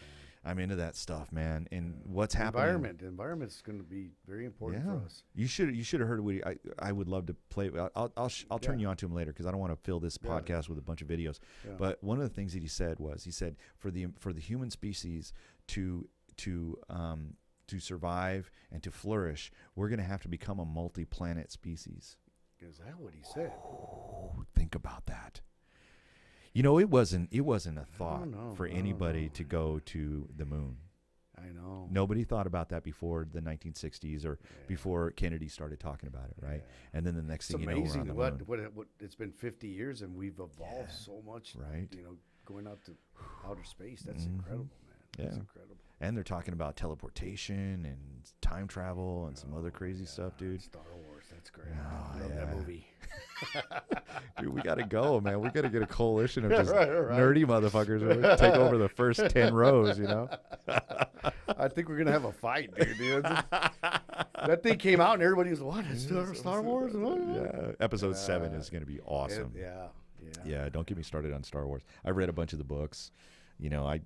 I'm into that stuff, man. And what's happening? The environment's going to be very important for us. You should have heard Woody. I would love to play. I'll turn you on to him later because I don't want to fill this podcast with a bunch of videos. Yeah. But one of the things that he said for the human species to survive and to flourish, we're going to have to become a multi-planet species. Is that what he said? Oh, think about that. You know, it wasn't a thought for anybody to go to the moon. I know. Nobody thought about that before the 1960s or before Kennedy started talking about it, right? And then the next thing you know, we're on the moon. What it's been 50 years and we've evolved so much, right? You know, going out to outer space. That's incredible, man. That's incredible. And they're talking about teleportation and time travel and some other crazy stuff, dude. Star Wars, that's great. I love that movie. Dude, we got to go, man. We got to get a coalition of just nerdy motherfuckers who take over the first 10 rows, you know? I think we're going to have a fight, dude. That thing came out and everybody was, what? It's Star Wars? Yeah. Episode 7 is going to be awesome. Yeah, don't get me started on Star Wars. I read a bunch of the books. You know,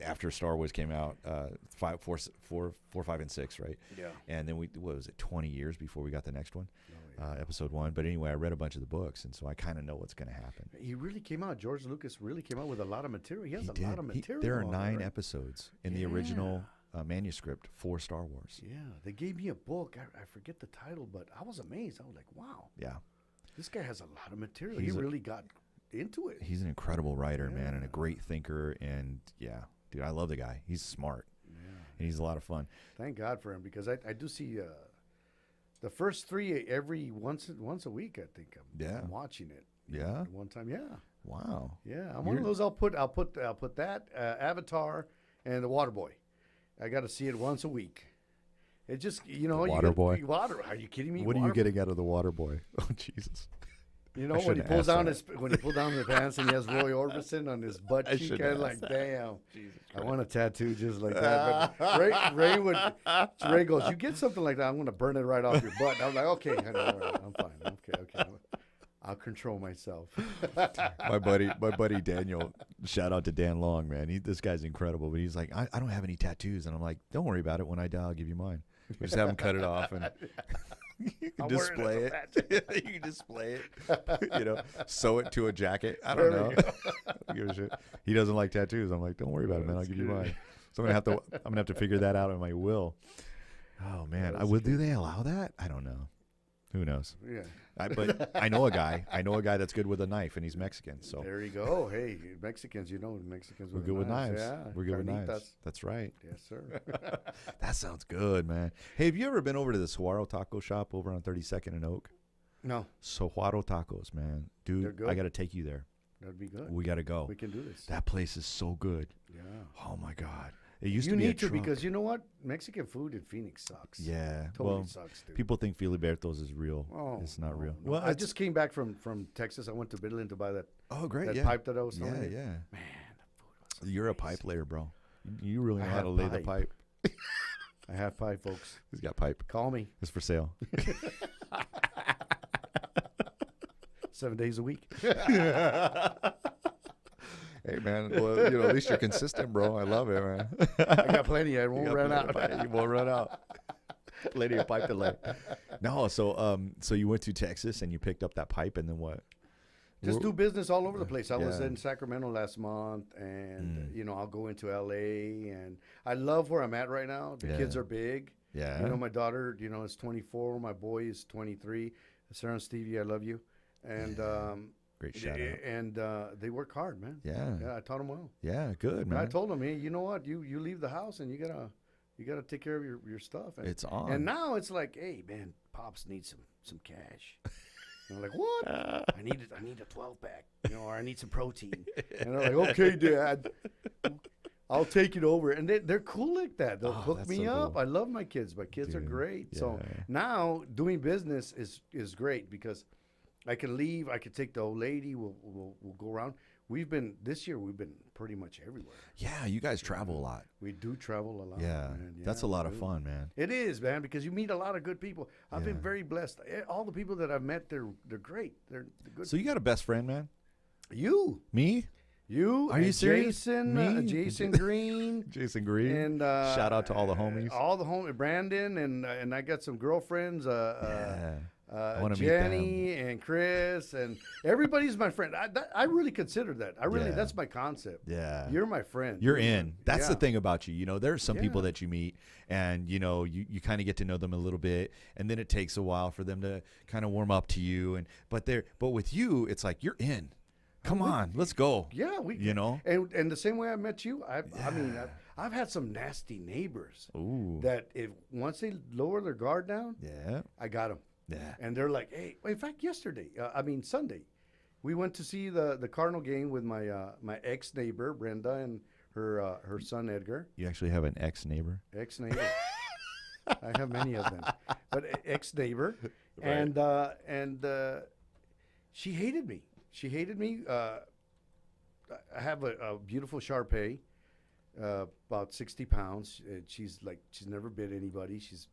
after Star Wars came out, 4, 5, and 6, right? Yeah. And then what was it, 20 years before we got the next one, episode 1. But anyway, I read a bunch of the books, and so I kind of know what's going to happen. He really came out. George Lucas really came out with a lot of material. He has a lot of material. There are 9 episodes in the original manuscript for Star Wars. Yeah, they gave me a book. I forget the title, but I was amazed. I was like, wow. Yeah. This guy has a lot of material. He really got into it. He's an incredible writer, man, and a great thinker. And dude, I love the guy. He's smart. And he's a lot of fun. Thank God for him, because I do see the first 3 every once a week. I think I'm watching it. Yeah. One time. Yeah. Wow. Yeah. I'm one of those. I'll put that Avatar and the Waterboy. I got to see it once a week. It just Waterboy. Water. Are you kidding me? What are you getting out of the Waterboy? Oh Jesus. You know, when he pulls down his pants and he has Roy Orbison on his butt cheek, I'm like, damn, I want a tattoo just like that. But Ray goes, you get something like that, I'm going to burn it right off your butt. I'm like, okay, honey, all right, I'm fine. Okay. I'll control myself. my buddy Daniel, shout out to Dan Long, man. This guy's incredible, but he's like, I don't have any tattoos. And I'm like, don't worry about it. When I die, I'll give you mine. We just have him cut it off and you can display it. You can display it. You know, sew it to a jacket. I don't know. I don't give a shit. He doesn't like tattoos. I'm like, don't worry about it, man. I'll give you mine. So I'm gonna have to figure that out in my will. Oh man, do they allow that? I don't know. Who knows? Yeah. But I know a guy. That's good with a knife, and he's Mexican. So there you go. Hey, Mexicans, we're good with knives. Yeah, we're good with knives. That's right. Yes, sir. That sounds good, man. Hey, have you ever been over to the Saguaro Taco Shop over on 32nd and Oak? No. Saguaro Tacos, man. Dude, I got to take you there. That'd be good. We got to go. We can do this. That place is so good. Yeah. Oh my God. It used You to be a need to trunk. because you know what? Mexican food in Phoenix sucks. Yeah, Totally well, sucks, dude. people think Filiberto's is real. Oh, it's not real. no. Well, I it's- just came back from Texas. I went to Midland to buy that oh great, that yeah, pipe that I was telling yeah, you. yeah. Man, the food was You're a amazing. pipe layer, bro. You really know I how have to lay the pipe. pipe. I have pipe, folks. He's got pipe. Call me It's for sale. 7 days a week. Hey man, well, at least you're consistent, bro. I love it, man. I got plenty. I won't run out. You won't run out. Plenty of pipe to lay. No, so you went to Texas and you picked up that pipe, and then what? Just do business all over the place. I was Yeah. in Sacramento last month, and I'll go into LA, and I love where I'm at right now. The kids Yeah. are big. Yeah. My daughter, is 24. My boy is 23. Sarah and Stevie, I love you. And Great shout out. and they work hard, man. Yeah. Yeah, I taught them well. Yeah, good, man. I told them, hey, you know what? You leave the house and you gotta take care of your stuff. And, It's on. And now it's like, hey, man, pops needs some cash. And I'm like, what? I need a 12-pack, or I need some protein. And I'm like, okay, Dad, I'll take it over. And they're cool like that. They'll hook that's me so up. cool. I love my kids. My kids are Dude, great. So yeah. now doing business is great because I can leave. I can take the old lady. We'll go around. This year we've been pretty much everywhere. Yeah, you guys travel a lot. We do travel a lot. Yeah, man. that's a we lot of do. fun, man. It is, man, because you meet a lot of good people. I've been Yeah. very blessed. All the people that I've met, they're great. They're good. So you got a best friend, man? Me? You Are you and serious? Jason, Me? Jason Green, Jason Green. and shout out to all the homies. all the homies, Brandon, and I got some girlfriends. Yeah. I wanna meet Jenny and Chris, and everybody's my friend. I really consider that. Yeah. That's my concept. Yeah. You're my friend. You're in. That's the Yeah. thing about you. There's some people Yeah. that you meet and, you kind of get to know them a little bit, and then it takes a while for them to kind of warm up to you. But with you, it's like, you're in. Come on, let's go. Yeah, and the same way I met you. I mean, I've had some nasty neighbors Ooh. that once they lower their guard down, Yeah. I got them. Yeah. And they're like, hey, in fact, Sunday, we went to see the Cardinal game with my ex neighbor Brenda and her son Edgar. You actually have an ex-neighbor? Ex neighbor. I have many of them, but ex neighbor, and she hated me. She hated me. I have a beautiful Shar-Pei, about 60 pounds. She's never bit anybody. She's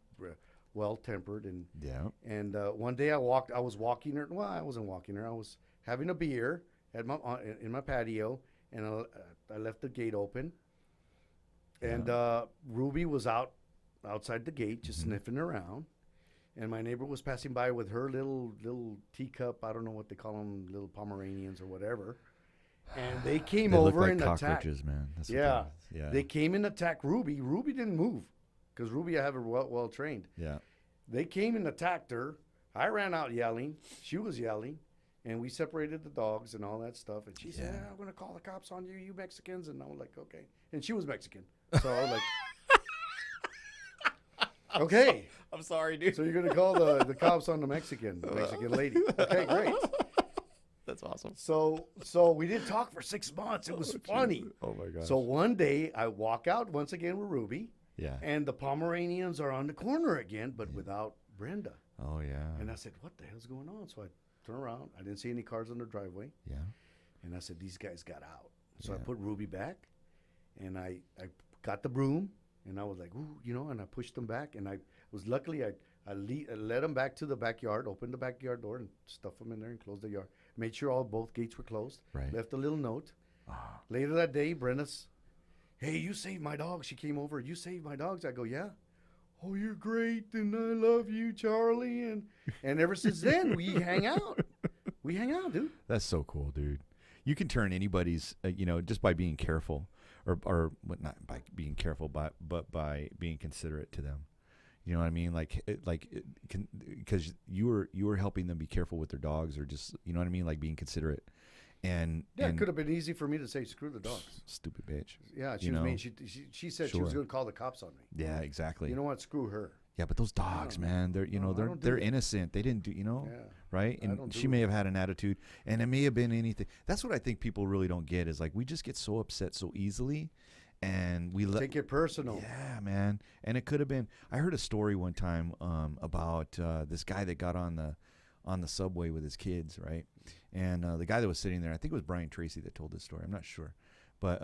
well tempered and Yeah. And one day I was walking her. Well, I wasn't walking her. I was having a beer in my patio, and I left the gate open. And Ruby was outside the gate, just sniffing around. And my neighbor was passing by with her little teacup. I don't know what they call them, little Pomeranians or whatever. And they came They look over like and attacked. cockroaches, man. That's what Yeah. yeah. They came and attacked Ruby. Ruby didn't move because Ruby I have her well trained. Yeah. They came and attacked her. I ran out yelling. She was yelling. And we separated the dogs and all that stuff. And she said, Yeah. I'm going to call the cops on you Mexicans. And I was like, okay. And she was Mexican. So I was like, okay. I'm sorry, dude. So you're going to call the cops on the Mexican lady. Okay, great. That's awesome. So we didn't talk for 6 months. It was funny. Oh my gosh. So one day I walk out once again with Ruby. Yeah. And the Pomeranians are on the corner again, but without Brenda. Oh yeah. And I said, what the hell's going on? So I turned around. I didn't see any cars on the driveway. Yeah. And I said, these guys got out. So I put Ruby back, and I got the broom, and I was like, ooh, and I pushed them back. And I was luckily, I led them back to the backyard, opened the backyard door, and stuffed them in there and closed the yard. Made sure both gates were closed. Right. Left a little note. Later that day, Brenna's, hey, you saved my dogs. She came over. You saved my dogs. I go, yeah. Oh, you're great, and I love you, Charlie. And ever since then, we hang out. We hang out, dude. That's so cool, dude. You can turn anybody's, just by being careful, or not by being careful, but by being considerate to them. You know what I mean? Because you were helping them be careful with their dogs, or just, you know what I mean? Like being considerate. And it could have been easy for me to say, screw the dogs. Stupid bitch. Yeah, she was mean. She said she was Sure. going to call the cops on me. Yeah, exactly. You know what? Screw her. Yeah, but those dogs, man, they're I don't do they're that. innocent. They didn't do, right? I And don't she do may have had an attitude, and it may have been anything. That's what I think people really don't get is like we just get so upset so easily, and we take it personal. Yeah, man. And it could have been. I heard a story one time about this guy that got on the subway with his kids, right? And the guy that was sitting there, I think it was Brian Tracy that told this story. I'm not sure, but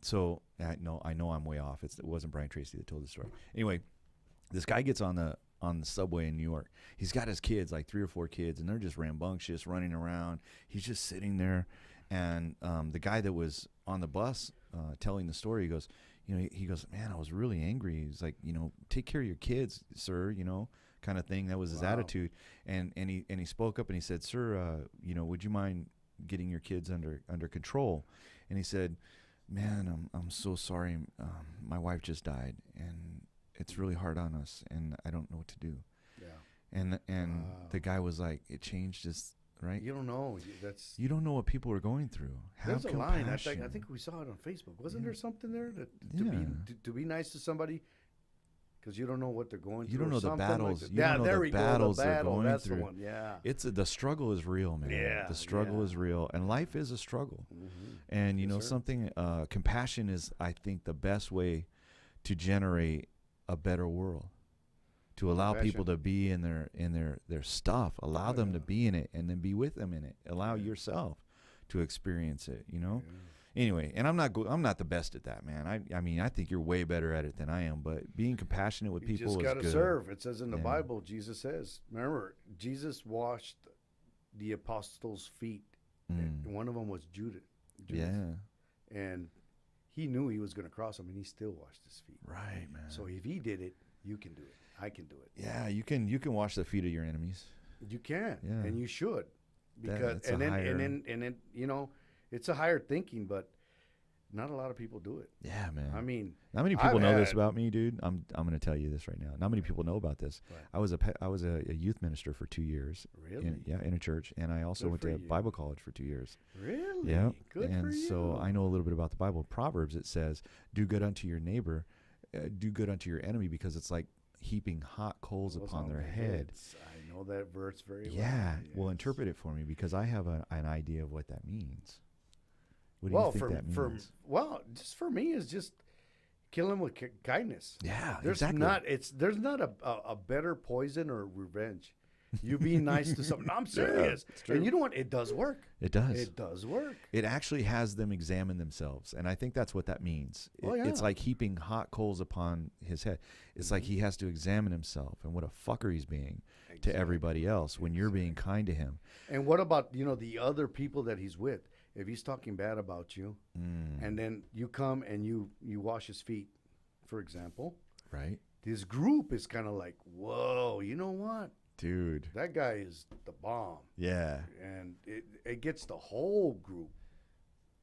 so I know I'm way off. It wasn't Brian Tracy that told the story. Anyway, this guy gets on the subway in New York. He's got his kids, like 3 or 4 kids, and they're just rambunctious, running around. He's just sitting there, and the guy that was on the bus telling the story, he goes, man, I was really angry. He's like, take care of your kids, sir, kind of thing. That was his attitude. And he spoke up and he said, sir, would you mind getting your kids under control? And he said, man, I'm so sorry. My wife just died, and it's really hard on us, and I don't know what to do. Yeah. And the guy was like, it changed his, right? You don't know. You don't know what people are going through. There's a line. I think we saw it on Facebook. Wasn't there something there to be nice to somebody? Because you don't know what they're going through. You don't know the battles. Like you don't know the battles they're going That's through. The one. Yeah. The struggle is real, man. Yeah. The struggle is real, and life is a struggle. Mm-hmm. And you know something. Compassion is, I think, the best way to generate a better world. To allow people to be in their stuff, allow them to be in it, and then be with them in it. Allow yourself to experience it. Anyway, and I'm not the best at that, man. I mean, I think you're way better at it than I am. But being compassionate with people is good. You just got to serve. It says in the Bible, Jesus says. Remember, Jesus washed the apostles' feet. And one of them was Judas. Yeah. And he knew he was going to cross him, and he still washed his feet. Right, man. So if he did it, you can do it. I can do it. Yeah, you can wash the feet of your enemies. You can, yeah. and you should, because and then it's a higher thinking, but not a lot of people do it. Yeah, man. I mean, not many people know this about me, dude. I'm going to tell you this right now. Not many people know about this. Right. I was a youth minister for 2 years. Really? In a church, and I also went to Bible college for 2 years. Really? Yeah. Good and for you. So I know a little bit about the Bible. Proverbs, it says, "Do good unto your neighbor, do good unto your enemy," because it's like heaping hot coals upon their head. I know that verse very well. Yeah. Well, interpret it for me, because I have an idea of what that means. What do you think that means? Just for me, it's just kill him with kindness. Yeah, there's exactly. There's not a better poison or revenge. You being nice to someone. No, I'm serious. Yeah, and you know what? It does work. It does. It does work. It actually has them examine themselves, and I think that's what that means. It's like heaping hot coals upon his head. It's like he has to examine himself and what a fucker he's being to everybody else when you're being kind to him. And what about the other people that he's with? If he's talking bad about you, and then you come and you wash his feet, for example, right? This group is kind of like, whoa, you know what? Dude, that guy is the bomb. Yeah. And it gets the whole group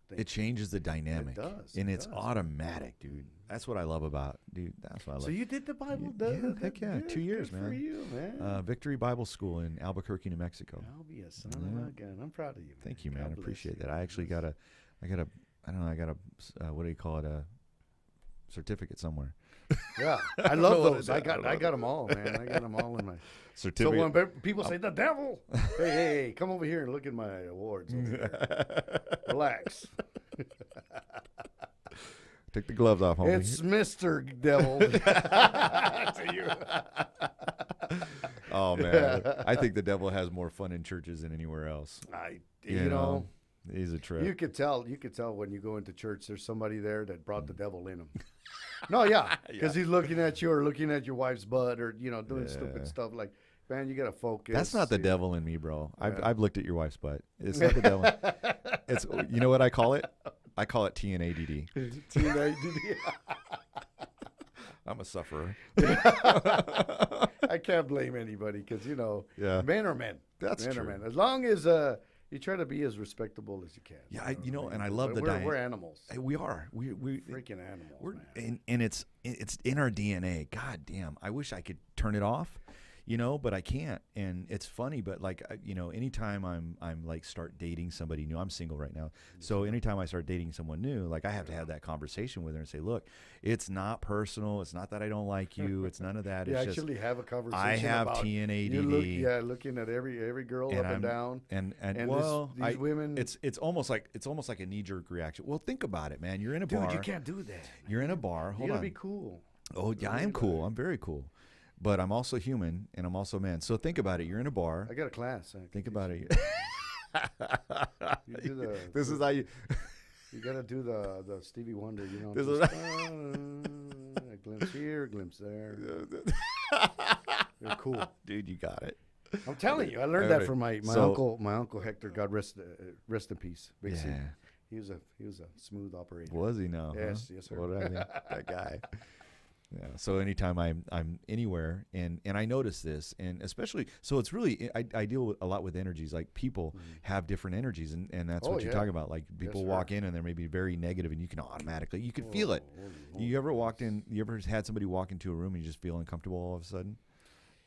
thinking. It changes the dynamic. It does. And it's automatic, dude. That's what I love about, that's what I love. So you did the Bible? Heck yeah. 2 years, man. Good for you, man. Victory Bible School in Albuquerque, New Mexico. I'll be a son of a gun. I'm proud of you, man. Thank you, man. I appreciate that. I actually got a what do you call it? A certificate somewhere. Yeah, I love those. I got them all, man. I got them all in my certificate. So when people say the devil, hey, come over here and look at my awards. Relax. Take the gloves off, homie. It's Mr. Devil. To you. Oh man, I think the devil has more fun in churches than anywhere else. You know, he's a trip. You could tell when you go into church, there's somebody there that brought the devil in him. No, yeah, because he's looking at you or looking at your wife's butt or doing stupid stuff like. Man, you gotta focus. That's not the devil in me, bro. I've looked at your wife's butt. It's not the devil. It's what I call it. I call it TNADD. TNADD. I'm a sufferer. I can't blame anybody because men are men. That's true. Men are men. As long as you try to be as respectable as you can. Yeah, and I love the dynamic. We're animals. We are. We freaking animals. Man. And it's in our DNA. God damn. I wish I could turn it off. you know, but I can't. And it's funny, but like, you know, anytime I'm like start dating somebody new, I'm single right now. So anytime I start dating someone new, like I have to have that conversation with her and say, look, it's not personal. It's not that I don't like you. It's none of that. You It's actually just, have a conversation. I have about TNADD. looking at every girl and up and down. And well, these women. it's almost like a knee-jerk reaction. Well, think about it, man. You're in a Dude, bar. you can't do that. You're in a bar. You Hold gotta on. be cool. Oh, yeah, I am cool. I'm very cool. But I'm also human, and I'm also a man. So think about it. You're in a bar. I got a class. Think about it. You do the, This is how you. You gotta do the Stevie Wonder. You know. This Just, is- a glimpse here, a glimpse there. You're cool. Dude, you got it. I'm telling you, I learned that from my uncle Hector. God rest in peace. Big C. Yeah. He was a smooth operator. Was he now? Yes, huh? yes, sir. What did I think? That guy. Yeah. So anytime I'm anywhere, and I notice this, and especially, so it's really, I deal with a lot with energies. Like people have different energies, and that's what you're talking about. Like people Yes, walk sir. in and they're maybe very negative, and you can automatically, you can feel it. You ever had somebody walk into a room and you just feel uncomfortable all of a sudden?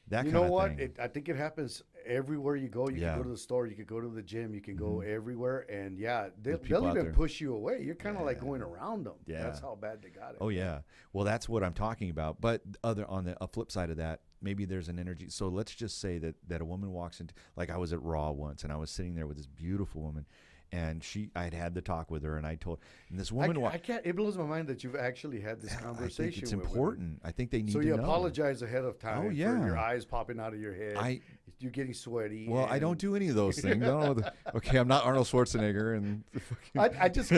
That You kind know of what? thing. I think it happens everywhere you go. You Yeah. can go to the store, you can go to the gym, you can go everywhere, and There's they'll people out even there. push you away. You're kind of like going around them. Yeah. That's how bad they got it. Oh yeah. Well, that's what I'm talking about. But on a flip side of that, maybe there's an energy. So let's just say that a woman walks into, like I was at Raw once, and I was sitting there with this beautiful woman, and I had the talk with her, and I told, and this woman, I can't. It blows my mind that you've actually had this I conversation. think it's with women. important. I think they need So to you know. apologize ahead of time Oh, for yeah. your eyes popping out of your head. You're getting sweaty. Well, I and- don't do any of those things. I don't know okay, I'm not Arnold Schwarzenegger, and I just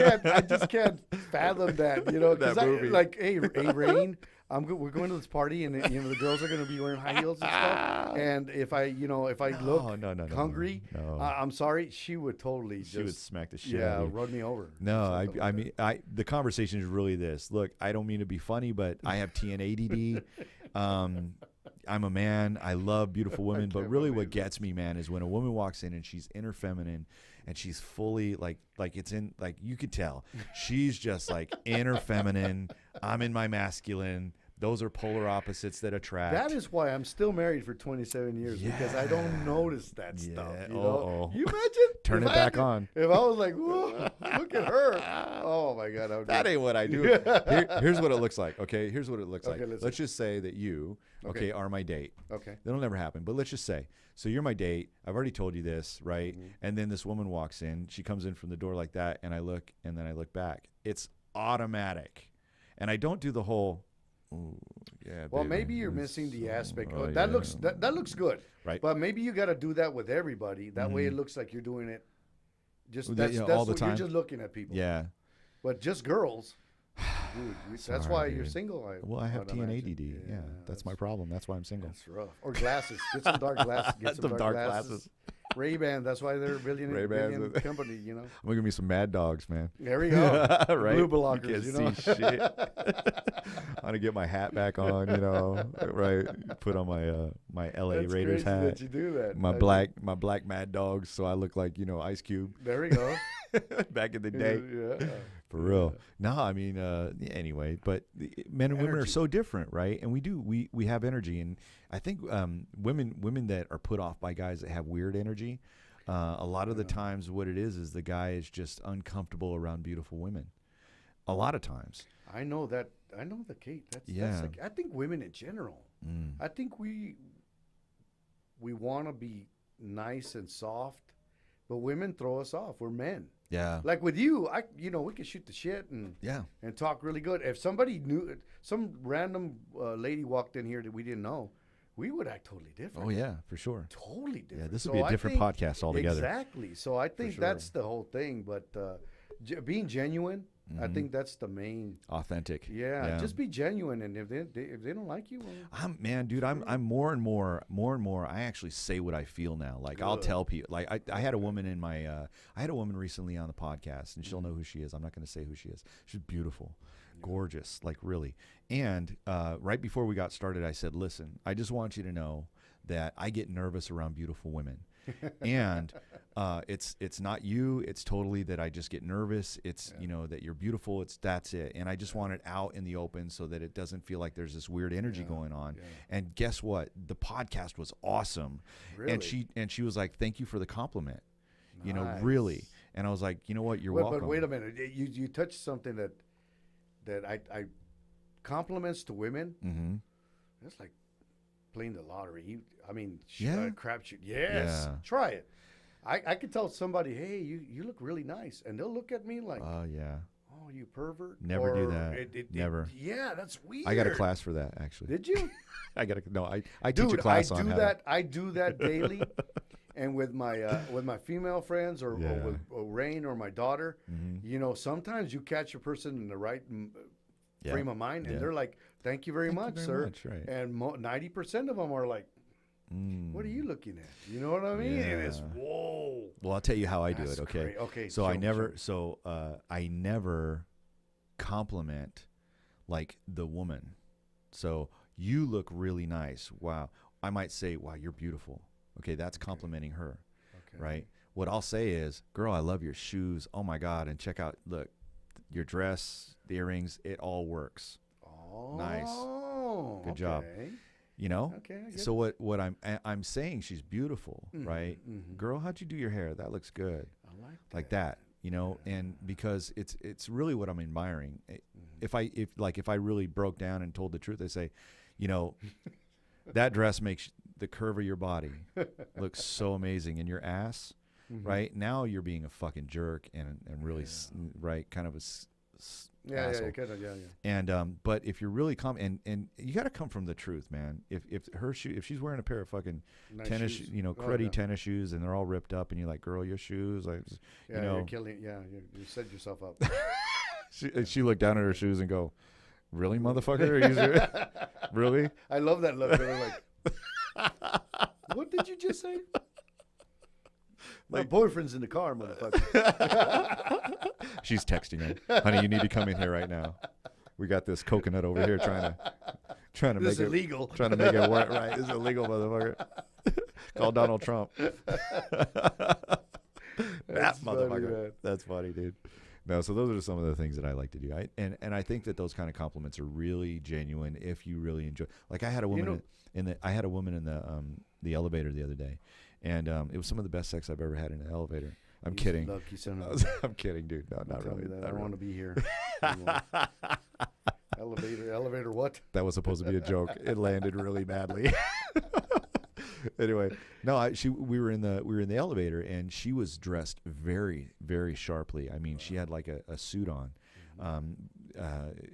can't fathom that, you know, because That movie. like, hey, Rain, we're going to this party, and you know the girls are going to be wearing high heels and stuff. And if I look no, hungry, no. I'm sorry, she would totally she would just smack the shit out of you. run me over. No, Something like that. the conversation is really this. Look, I don't mean to be funny, but I have TNADD. I'm a man. I love beautiful women, but really what gets me, man, is when a woman walks in and she's inner feminine and she's fully like it's in, like you could tell she's just like inner feminine. I'm in my masculine. Those are polar opposites that attract. That is why I'm still married for 27 years, because I don't notice that stuff. You know? Uh-oh. You imagine? Turn if it I had back on. If I was like, whoa, look at her. Oh my God. I would That be- ain't what I do. Here's what it looks like. Okay, here's what it looks Okay, like. Let's just say that you, Okay. are my date. Okay. That'll never happen. But let's just say, so you're my date. I've already told you this, right? And then this woman walks in. She comes in from the door like that, and I look, and then I look back. It's automatic, and I don't do the whole. Ooh, yeah. Well, baby, maybe you're it's missing the so- aspect. oh, That yeah. looks that looks good, Right. But maybe you got to do that with everybody. That way, it looks like you're doing it. Just Well, that's, you know, that's all the what time. you're just looking at people. Yeah. But just girls, dude. That's Sorry, why you're dude. single. Well, I have I'd imagine. TNADD. Yeah, that's my problem. That's why I'm single. That's rough. Or glasses. Get some dark glasses. Get some Some dark dark glasses. glasses. Ray-Ban. That's why they're a billion Ray-Bans. company. You know. I'm gonna give me some Mad Dogs, man. There we go. Right? Blue blockers. You You, can't know. see shit. I'm gonna get my hat back on, right? Put on my LA That's Raiders crazy hat. that you do that. My I black Mad Dogs, so I look like Ice Cube There we go. back in the day. Yeah. For real. No, I mean, anyway, but men and women are Energy. so different, right? And we have energy, and I think women that are put off by guys that have weird energy, a lot of the times what it is the guy is just uncomfortable around beautiful women. A lot of times. I know that, Kate. That's Yeah. like, I think women in general. I think we want to be nice and soft, but women throw us off. We're men. Yeah. Like with you, we can shoot the shit and Yeah. and talk really good. If somebody knew, some random lady walked in here that we didn't know, we would act totally different. Oh yeah, for sure. Totally different. Yeah, this would So be a I different think- podcast altogether. Exactly. So I think sure. that's the whole thing. But being genuine, I think that's the main. Authentic. Yeah, just be genuine, and if they don't like you, well, I'm more and more. I actually say what I feel now. Like I'll tell people. Like I had a woman in my. I had a woman recently on the podcast, and she'll know who she is. I'm not going to say who she is. She's beautiful, gorgeous, like really. And right before we got started, I said, "Listen, I just want you to know that I get nervous around beautiful women." And it's not you. It's totally that I just get nervous. It's you know that you're beautiful. That's it. And I just want it out in the open so that it doesn't feel like there's this weird energy going on. Yeah. And guess what? The podcast was awesome. Really? And she was like, "Thank you for the compliment." Nice. You know, really. And I was like, "You know what? You're welcome." But wait a minute. You touched something that I compliments to women. Mm-hmm. That's like playing the lottery. Crapshoot. Yes. Yeah. Try it. I could tell somebody, hey, you look really nice. And they'll look at me like, oh, yeah. Oh, you pervert. Never do that. Never. Yeah, that's weird. I got a class for that, actually. Did you? I teach a class on that. I do that daily. And with my female friends or with Rain or my daughter, you know, sometimes you catch a person in the right frame of mind, and they're like, thank you very much, sir. Much, right. And 90% of them are like, what are you looking at? You know what I mean? Yeah. And it's, whoa. Well, I'll tell you how I do it, okay? Okay. So I never compliment like the woman. So you look really nice. Wow. I might say, wow, you're beautiful. Okay, that's complimenting her, right? What I'll say is, girl, I love your shoes. Oh, my God. And check out, look, your dress, the earrings, it all works. Oh. Nice. Good job. You know? Okay. So what I'm saying, she's beautiful, right? Mm-hmm. Girl, how'd you do your hair? That looks good. I like that, you know, and because it's really what I'm admiring. If I really broke down and told the truth, I say, you know, that dress makes the curve of your body look so amazing, and your ass, right? Now you're being a fucking jerk and really right, kind of a asshole. And but if you're really and you got to come from the truth, man. If she's wearing a pair of fucking nice tennis shoes, you know, cruddy tennis shoes, and they're all ripped up, and you're like, girl, your shoes, like, you know, you're killing. Yeah, you set yourself up. she looked down at her shoes and go, really, motherfucker? Really? I love that look. They're like, what did you just say? My boyfriend's in the car, motherfucker. She's texting him, honey, you need to come in here right now. We got this coconut over here trying to this make it illegal. Trying to make it work. Right, this is illegal, motherfucker. Call Donald Trump. That motherfucker. Funny, that's funny, dude. No, so those are some of the things that I like to do. And I think that those kind of compliments are really genuine if you really enjoy. Like I had a woman in the elevator the other day, and it was some of the best sex I've ever had in an elevator. I'm kidding. Lucky son of I'm kidding, dude. No, not really. I don't want to be here. Elevator what? That was supposed to be a joke. It landed really badly. Anyway, no, we were in the elevator, and she was dressed very, very sharply. I mean, she had like a suit on.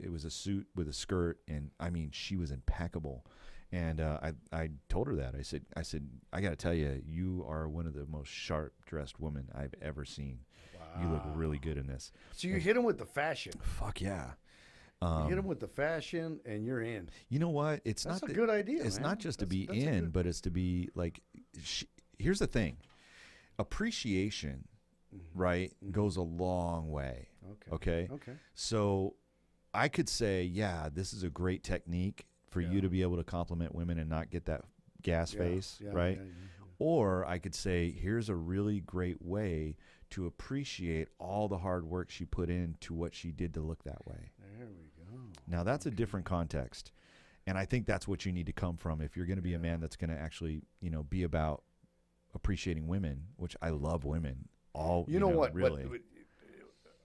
It was a suit with a skirt, and I mean, she was impeccable. And I told her that. I said, I got to tell you, you are one of the most sharp dressed women I've ever seen. Wow. You look really good in this. So you hit him with the fashion. Fuck yeah. You hit him with the fashion, and you're in. You know what? That's a good idea. It's man. not just to be in, but it's to be like. Here's the thing: appreciation, right, goes a long way. Okay. So, I could say, yeah, this is a great technique for you to be able to compliment women and not get that gas face, right? Or I could say, here's a really great way to appreciate all the hard work she put into what she did to look that way. There we go. Now, that's a different context. And I think that's what you need to come from if you're going to be a man that's going to actually, you know, be about appreciating women, which I love women. You know what? Really. But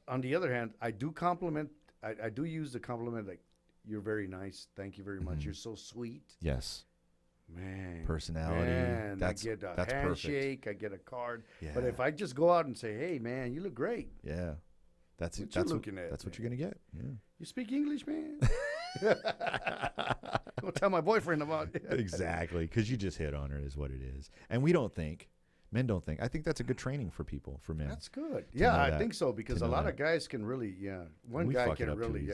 on the other hand, I do compliment. I do use the compliment like, you're very nice. Thank you very much. You're so sweet. Yes. Man. Personality. Man, that's, I get a that's handshake. perfect. I get a card. Yeah. But if I just go out and say, hey, man, you look great. Yeah. That's what that's you're looking at. That's what you're going to get. Yeah. You speak English, man? Go tell my boyfriend about it. Exactly. Because you just hit on her is what it is. And men don't think. I think that's a good training for people, for men. That's good. Yeah, I think so, because a lot of guys can really, one guy can really,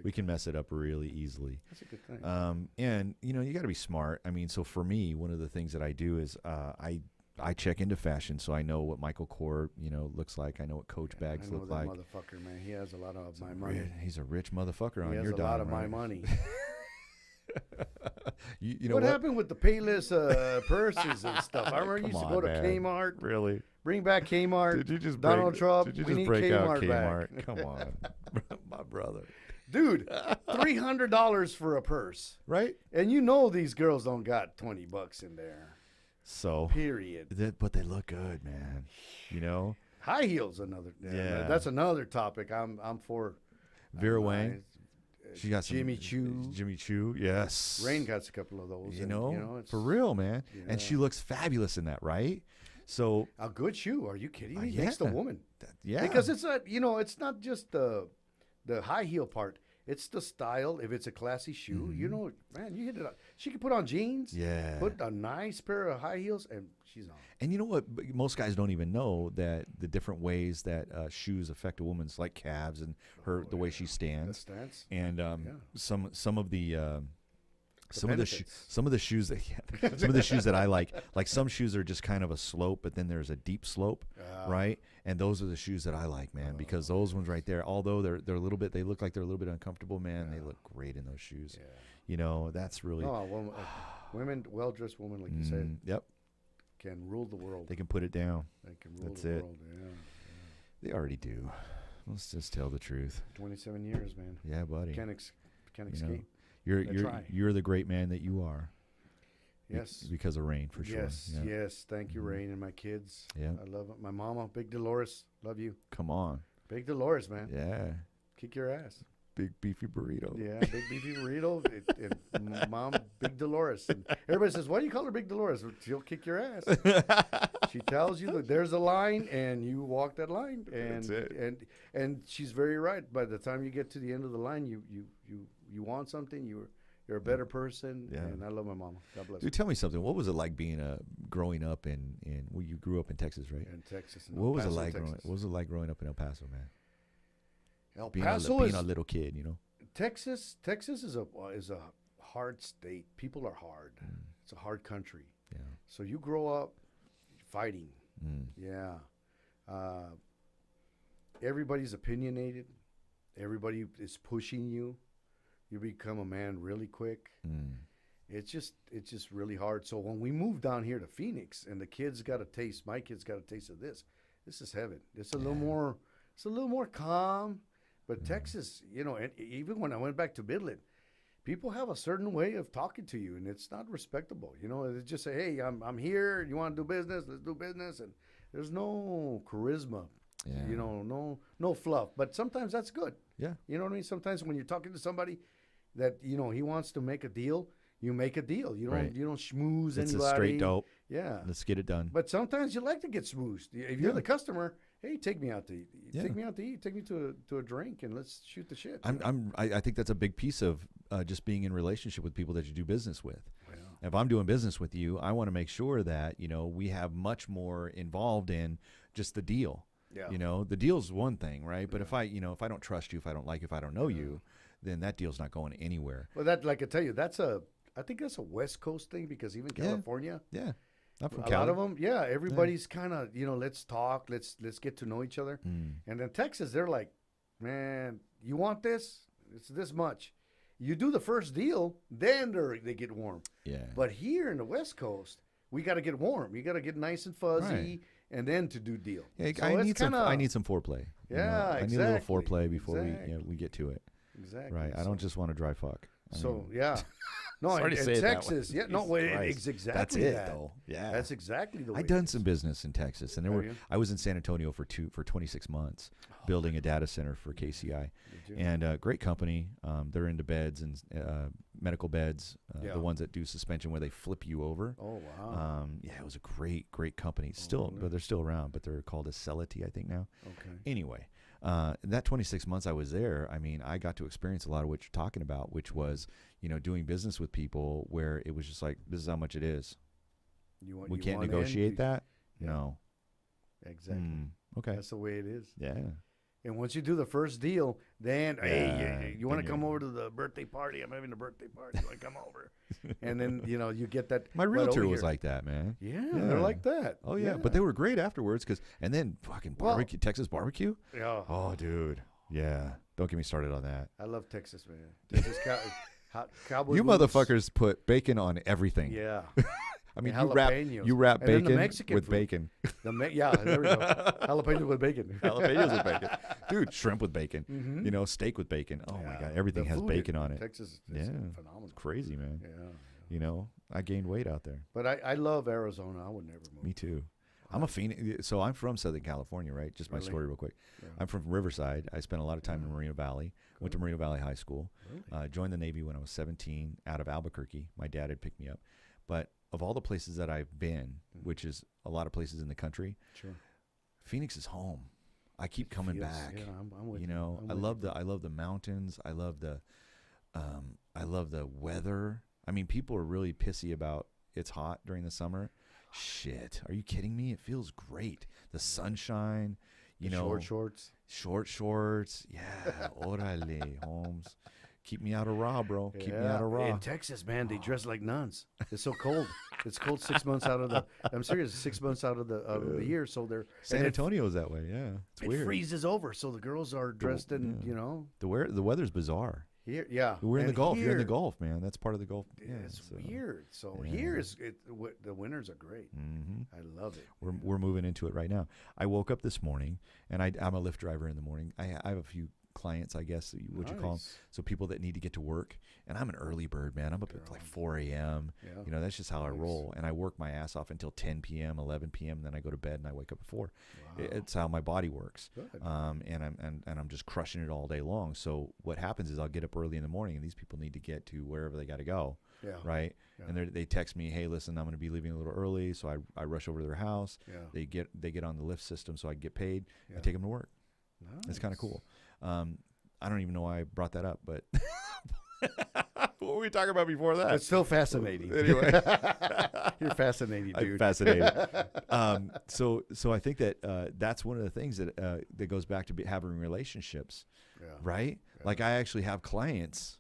we can mess it up really easily. That's a good thing. And, you know, you got to be smart. I mean, so for me, one of the things that I do is I check into fashion, so I know what Michael Kors, you know, looks like. I know what Coach bags look like. Motherfucker, man, he has a lot of my money. He's a rich motherfucker on your dime. He has a lot of my money. You know what happened with the Payless purses and stuff? I remember you used to go to man. Kmart. Really? Bring back Kmart. Did you just Donald break, Trump? Did you we just need break Kmart out Kmart? back. Come on, my brother. Dude, $300 for a purse, Right? and you know these girls don't got $20 in there. So, Period. but they look good, man. You know, High heels, another. Yeah. That's another topic. I'm for. Vera Wang. She got Jimmy some, Choo. Jimmy Choo, yes. Rain got a couple of those. You and, know, it's for real, man. Yeah. And she looks fabulous in that, right? So, a good shoe. Are you kidding me? yeah. Makes the woman. yeah. Because it's not, it's not just the high heel part. It's the style. If it's a classy shoe, man, you hit it up. She can put on jeans. Yeah. Put a nice pair of high heels, and she's on. And you know what? Most guys don't even know that the different ways that shoes affect a woman's like calves and the way she stands. The stance. And some of the some benefits. of the shoes that some of the shoes that I like some shoes are just kind of a slope, but then there's a deep slope, right? And those are the shoes that I like, man, because those ones right there, although they're a little bit, they look like they're a little bit uncomfortable, man. They look great in those shoes. Yeah. You know, that's really Women, well-dressed women, like you said, yep. can rule the world. They can put it down. They can rule That's the it. world. Yeah. They already do. Let's just tell the truth. 27 years, man. Yeah, buddy. Can't You know, escape. They try. you're the great man that you are. Yes. Because of Rain, for sure. Yes, Yeah. yes. Thank you, Rain, and my kids. Yeah. I love it. My mama, Big Dolores, love you. Come on. Big Dolores, man. Yeah. Kick your ass. Big beefy burrito. Yeah, Big Beefy Burrito. And Mom, Big Dolores. And everybody says, why do you call her Big Dolores? She'll kick your ass. She tells you that there's a line, and you walk that line. And, That's it. And she's very right. By the time you get to the end of the line, you want something. You're a better person. Yeah. And I love my mama. God bless her. Dude, tell me something. What was it like being growing up well, you grew up in Texas, right? In Texas. In What was El it Paso, like Texas. what was it like growing up in El Paso, man? El Being Paso being is a little kid, you know. Texas is a hard state. People are hard. It's a hard country. Yeah. So you grow up fighting. Yeah. Everybody's opinionated. Everybody is pushing you. You become a man really quick. It's just really hard. So when we moved down here to Phoenix, and the kids got a taste, my kids got a taste of this. This is heaven. It's a little more. It's a little more calm. But Texas, and even when I went back to Midland, people have a certain way of talking to you, and it's not respectable. They just say, "Hey, I'm here. You want to do business? Let's do business." And there's no charisma. Yeah. No fluff. But sometimes that's good. Yeah. You know what I mean? Sometimes when you're talking to somebody that he wants to make a deal, you make a deal. You don't Right. you don't schmooze It's anybody. a straight dope. Yeah. Let's get it done. But sometimes you like to get smoozed. If you're Yeah. the customer, hey, take me out to eat. Yeah. Take me out to eat. Take me to a drink, and let's shoot the shit. I think that's a big piece of just being in relationship with people that you do business with. Yeah. If I'm doing business with you, I want to make sure that we have much more involved in just the deal. Yeah. The deal's one thing, right? But if I don't trust you, if I don't like you, if I don't know you, then that deal's not going anywhere. Well, that, like I tell you, I think that's a West Coast thing, because even California, Yeah. Not from a Cali. lot of them, everybody's kind of, let's talk, let's get to know each other. And then Texas, they're like, man, you want this? It's this much. You do the first deal, then they get warm. Yeah. But here in the West Coast, we got to get warm. You got to get nice and fuzzy, Right. and then to do deal. Yeah, So I it's need some foreplay. Yeah, I need a little exactly, foreplay before exactly. we get to it. Exactly. Right. I don't just want to dry fuck. So yeah, no, Sorry in to say it that way. Texas, yeah, no, Jesus wait, Christ. it's exactly That's it, that. though. Yeah. That's exactly the way. I done some business in Texas, and Have you? I was in San Antonio for 26 months, building a data center for KCI, and great company. They're into beds and medical beds, Yeah. the ones that do suspension where they flip you over. Oh wow. Yeah, it was a great company. Still, but they're still around, but they're called Acelity, I think now. Okay. Anyway, that 26 months I was there, I mean, I got to experience a lot of what you're talking about, which was, doing business with people where it was just like, this is how much it is. We can't negotiate that? Yeah. No. Exactly. Okay. That's the way it is. Yeah. And once you do the first deal, then hey, you want then to come over to the birthday party? I'm having a birthday party. You want to come over? And then you get that. My right realtor over was here. like that, man. Yeah, they're like that. Oh, yeah. But they were great afterwards and then fucking barbecue, Texas barbecue. Yeah. Oh, dude. Yeah. Don't get me started on that. I love Texas, man. Texas Cowboy You boots. motherfuckers put bacon on everything. Yeah. I mean, Jalapenos. you wrap And then the bacon Mexican with food. bacon. Yeah, there we go. Jalapenos with bacon. Jalapenos with bacon. Dude, shrimp with bacon. You know, steak with bacon. Oh, my God. Everything The has food bacon in on it. Texas is Yeah. phenomenal. It's crazy, man. Yeah. You know, I gained weight out there. But I love Arizona. I would never move. Me too. I'm a Phoenix. So I'm from Southern California, right? Just my Really? story real quick. Yeah. I'm from Riverside. I spent a lot of time in Moreno Valley. Went to Moreno Valley High School. Really? Joined the Navy when I was 17 out of Albuquerque. My dad had picked me up. But of all the places that I've been, which is a lot of places in the country, Sure. Phoenix is home. I keep coming Feels- back. Yeah, I'm with You you. know, I'm I with love you. the mountains. I love the weather. I mean, people are really pissy about it's hot during the summer. Shit, are you kidding me? It feels great. The sunshine, you know, Short shorts. short shorts. Yeah, orale, Holmes. Keep me out of raw, bro. Keep me Yeah. out of raw. In Texas, man, they dress like nuns. It's so cold. It's cold 6 months out of the. I'm serious. 6 months out of the year, so they're San and Antonio's that way. Yeah, it's It weird. freezes over, so the girls are dressed in, yeah. you know, The weather's bizarre. here. Yeah, We're in the and Gulf. You're in the here, Gulf, man. That's part of the Gulf. Yeah, It's so, weird. So yeah. here is the winters are great. mhm. I love it. We're moving into it right now. I woke up this morning, and I'm a Lyft driver in the morning. I have a few clients, I guess, what you call them. Nice. So people that need to get to work, and I'm an early bird, man. I'm up at like 4 a.m. Yeah. You know, that's just how I Nice. roll, and I work my ass off until 10 p.m., 11 p.m. And then I go to bed and I wake up at 4. Wow. It's how my body works. Good. And I'm just crushing it all day long. So what happens is I'll get up early in the morning, and these people need to get to wherever they got to go. Yeah. Right. Yeah. And they text me, hey, listen, I'm going to be leaving a little early. So I rush over to their house. Yeah. They get on the Lyft system so I can get paid. Yeah. I take them to work. It's kind of Nice. cool. I don't even know why I brought that up, but what were we talking about before that? It's still fascinating. Anyway. You're fascinating, dude. I'm fascinated. So I think that that's one of the things that goes back to having relationships, Yeah. right? Like I actually have clients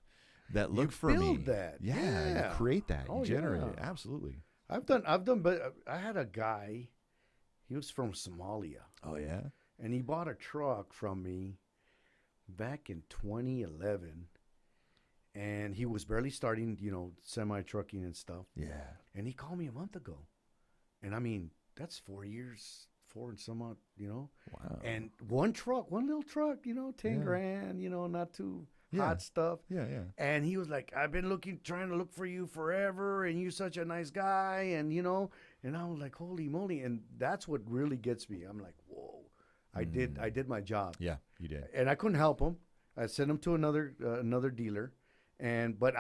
that look for me. build that. Yeah, Yeah. you create that. Oh, You generate it. yeah. Absolutely. I've done, but I had a guy. He was from Somalia, Oh yeah. and he bought a truck from me back in 2011, and he was barely starting, you know, semi-trucking and stuff. Yeah. And he called me a month ago, and I mean that's 4 years, 4 and some odd, you know. Wow. And one little truck, you know, 10 Yeah. grand, you know, not too Yeah. hot stuff. Yeah, yeah. And he was like, I've been trying to look for you forever, and you're such a nice guy, and you know, and I was like, holy moly, and that's what really gets me. I'm like, whoa, I did my job, Yeah, you did. and I couldn't help him. I sent him to another dealer, but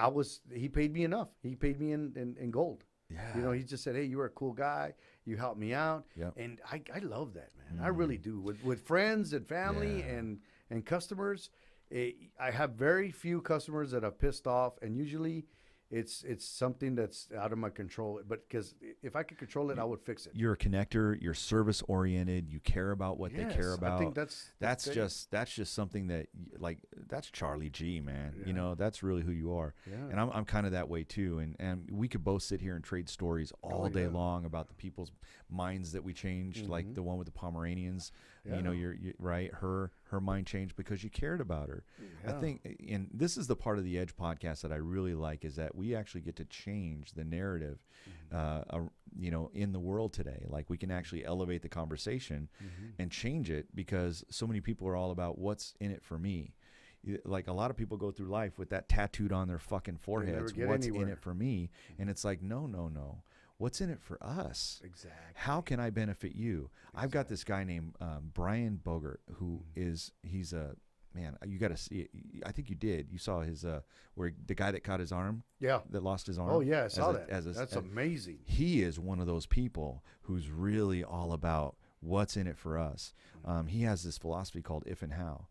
he paid me enough. He paid me in gold. Yeah. You know, he just said, hey, you were a cool guy. You helped me out. Yep. And I love that, man. I really do. With friends and family Yeah. and customers, I have very few customers that have pissed off. And usually it's something that's out of my control. But because if I could control it, I would fix it. You're a connector. You're service oriented. You care about what they care Yes, about. I think that's it. that's just something that like that's Charley G, man. You Yeah. know, that's really who you are. Yeah. And I'm kind of that way too. And we could both sit here and trade stories all day yeah. long about the people's minds that we changed, like the one with the Pomeranians. You know, Yeah. you're right. Her mind changed because you cared about her. I Yeah. think, and this is the part of the Edge podcast that I really like, is that we actually get to change the narrative, you know, in the world today. Like we can actually elevate the conversation and change it, because so many people are all about what's in it for me. Like a lot of people go through life with that tattooed on their fucking foreheads. get What's in anywhere. it for me? And it's like, no. What's in it for us? Exactly. How can I benefit you? I've got this guy named Brian Bogart, who he's a man. You got to see it. I think you did. You saw his where the guy that caught his arm. Yeah. That lost his arm. Oh yeah, I saw that. That's That's amazing. He is one of those people who's really all about what's in it for us. He has this philosophy called if and how.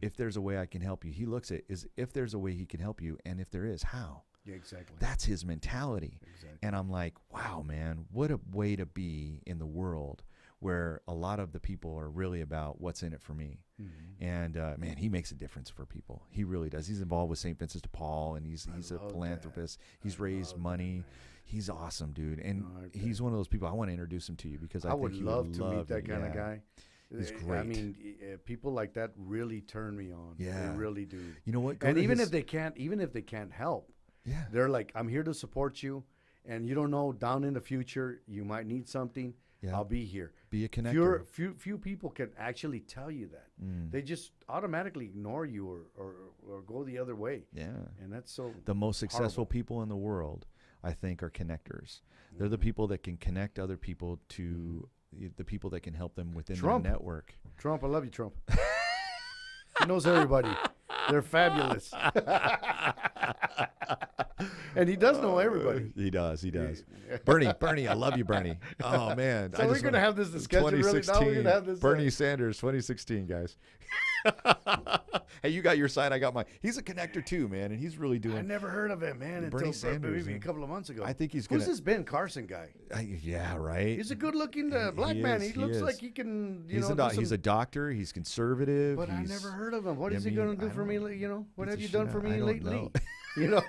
If there's a way I can help you, he looks at is if there's a way he can help you, and if there is, how. Yeah, exactly. That's his mentality. Exactly. And I'm like, wow, man, what a way to be in the world where a lot of the people are really about what's in it for me. And man, he makes a difference for people. He really does. He's involved with St. Vincent de Paul, and he's a love philanthropist. He's raised money. He's awesome, dude. And I he's one of those people. I want to introduce him to you because I I think would he love to meet that you. kind of Yeah. guy. He's I great. mean, people like that really turn me on. Yeah. They really do. You know what? Go And to even his- if they can't help, Yeah. They're like, I'm here to support you, and you don't know, down in the future, you might need something. Yeah. I'll be here. Be a connector. Few people can actually tell you that. They just automatically ignore you or go the other way. Yeah. And that's so The most successful horrible. people in the world, I think, are connectors. They're the people that can connect other people to the people that can help them within Trump. their network. Trump, I love you, Trump. He knows everybody. They're fabulous. And he does know everybody. He does. Bernie, I love you, Bernie. Oh, man. So we're going to have this discussion really now. We're going to have this. Bernie Sanders, 2016, guys. Hey, you got your side, I got mine. He's a connector too, man, and he's really doing. I never heard of him, man, Bernie until Sanders, maybe a man. couple of months ago. I think he's Who's gonna. this Ben Carson guy? Yeah, right. He's a good-looking black He man. is, He he looks is. like he can, He's a doctor. He's conservative. But I he's, never heard of him. What I is he mean, going to do I for me? don't- You know, what Beats have the you shit done for out- I me don't lately? know. You know,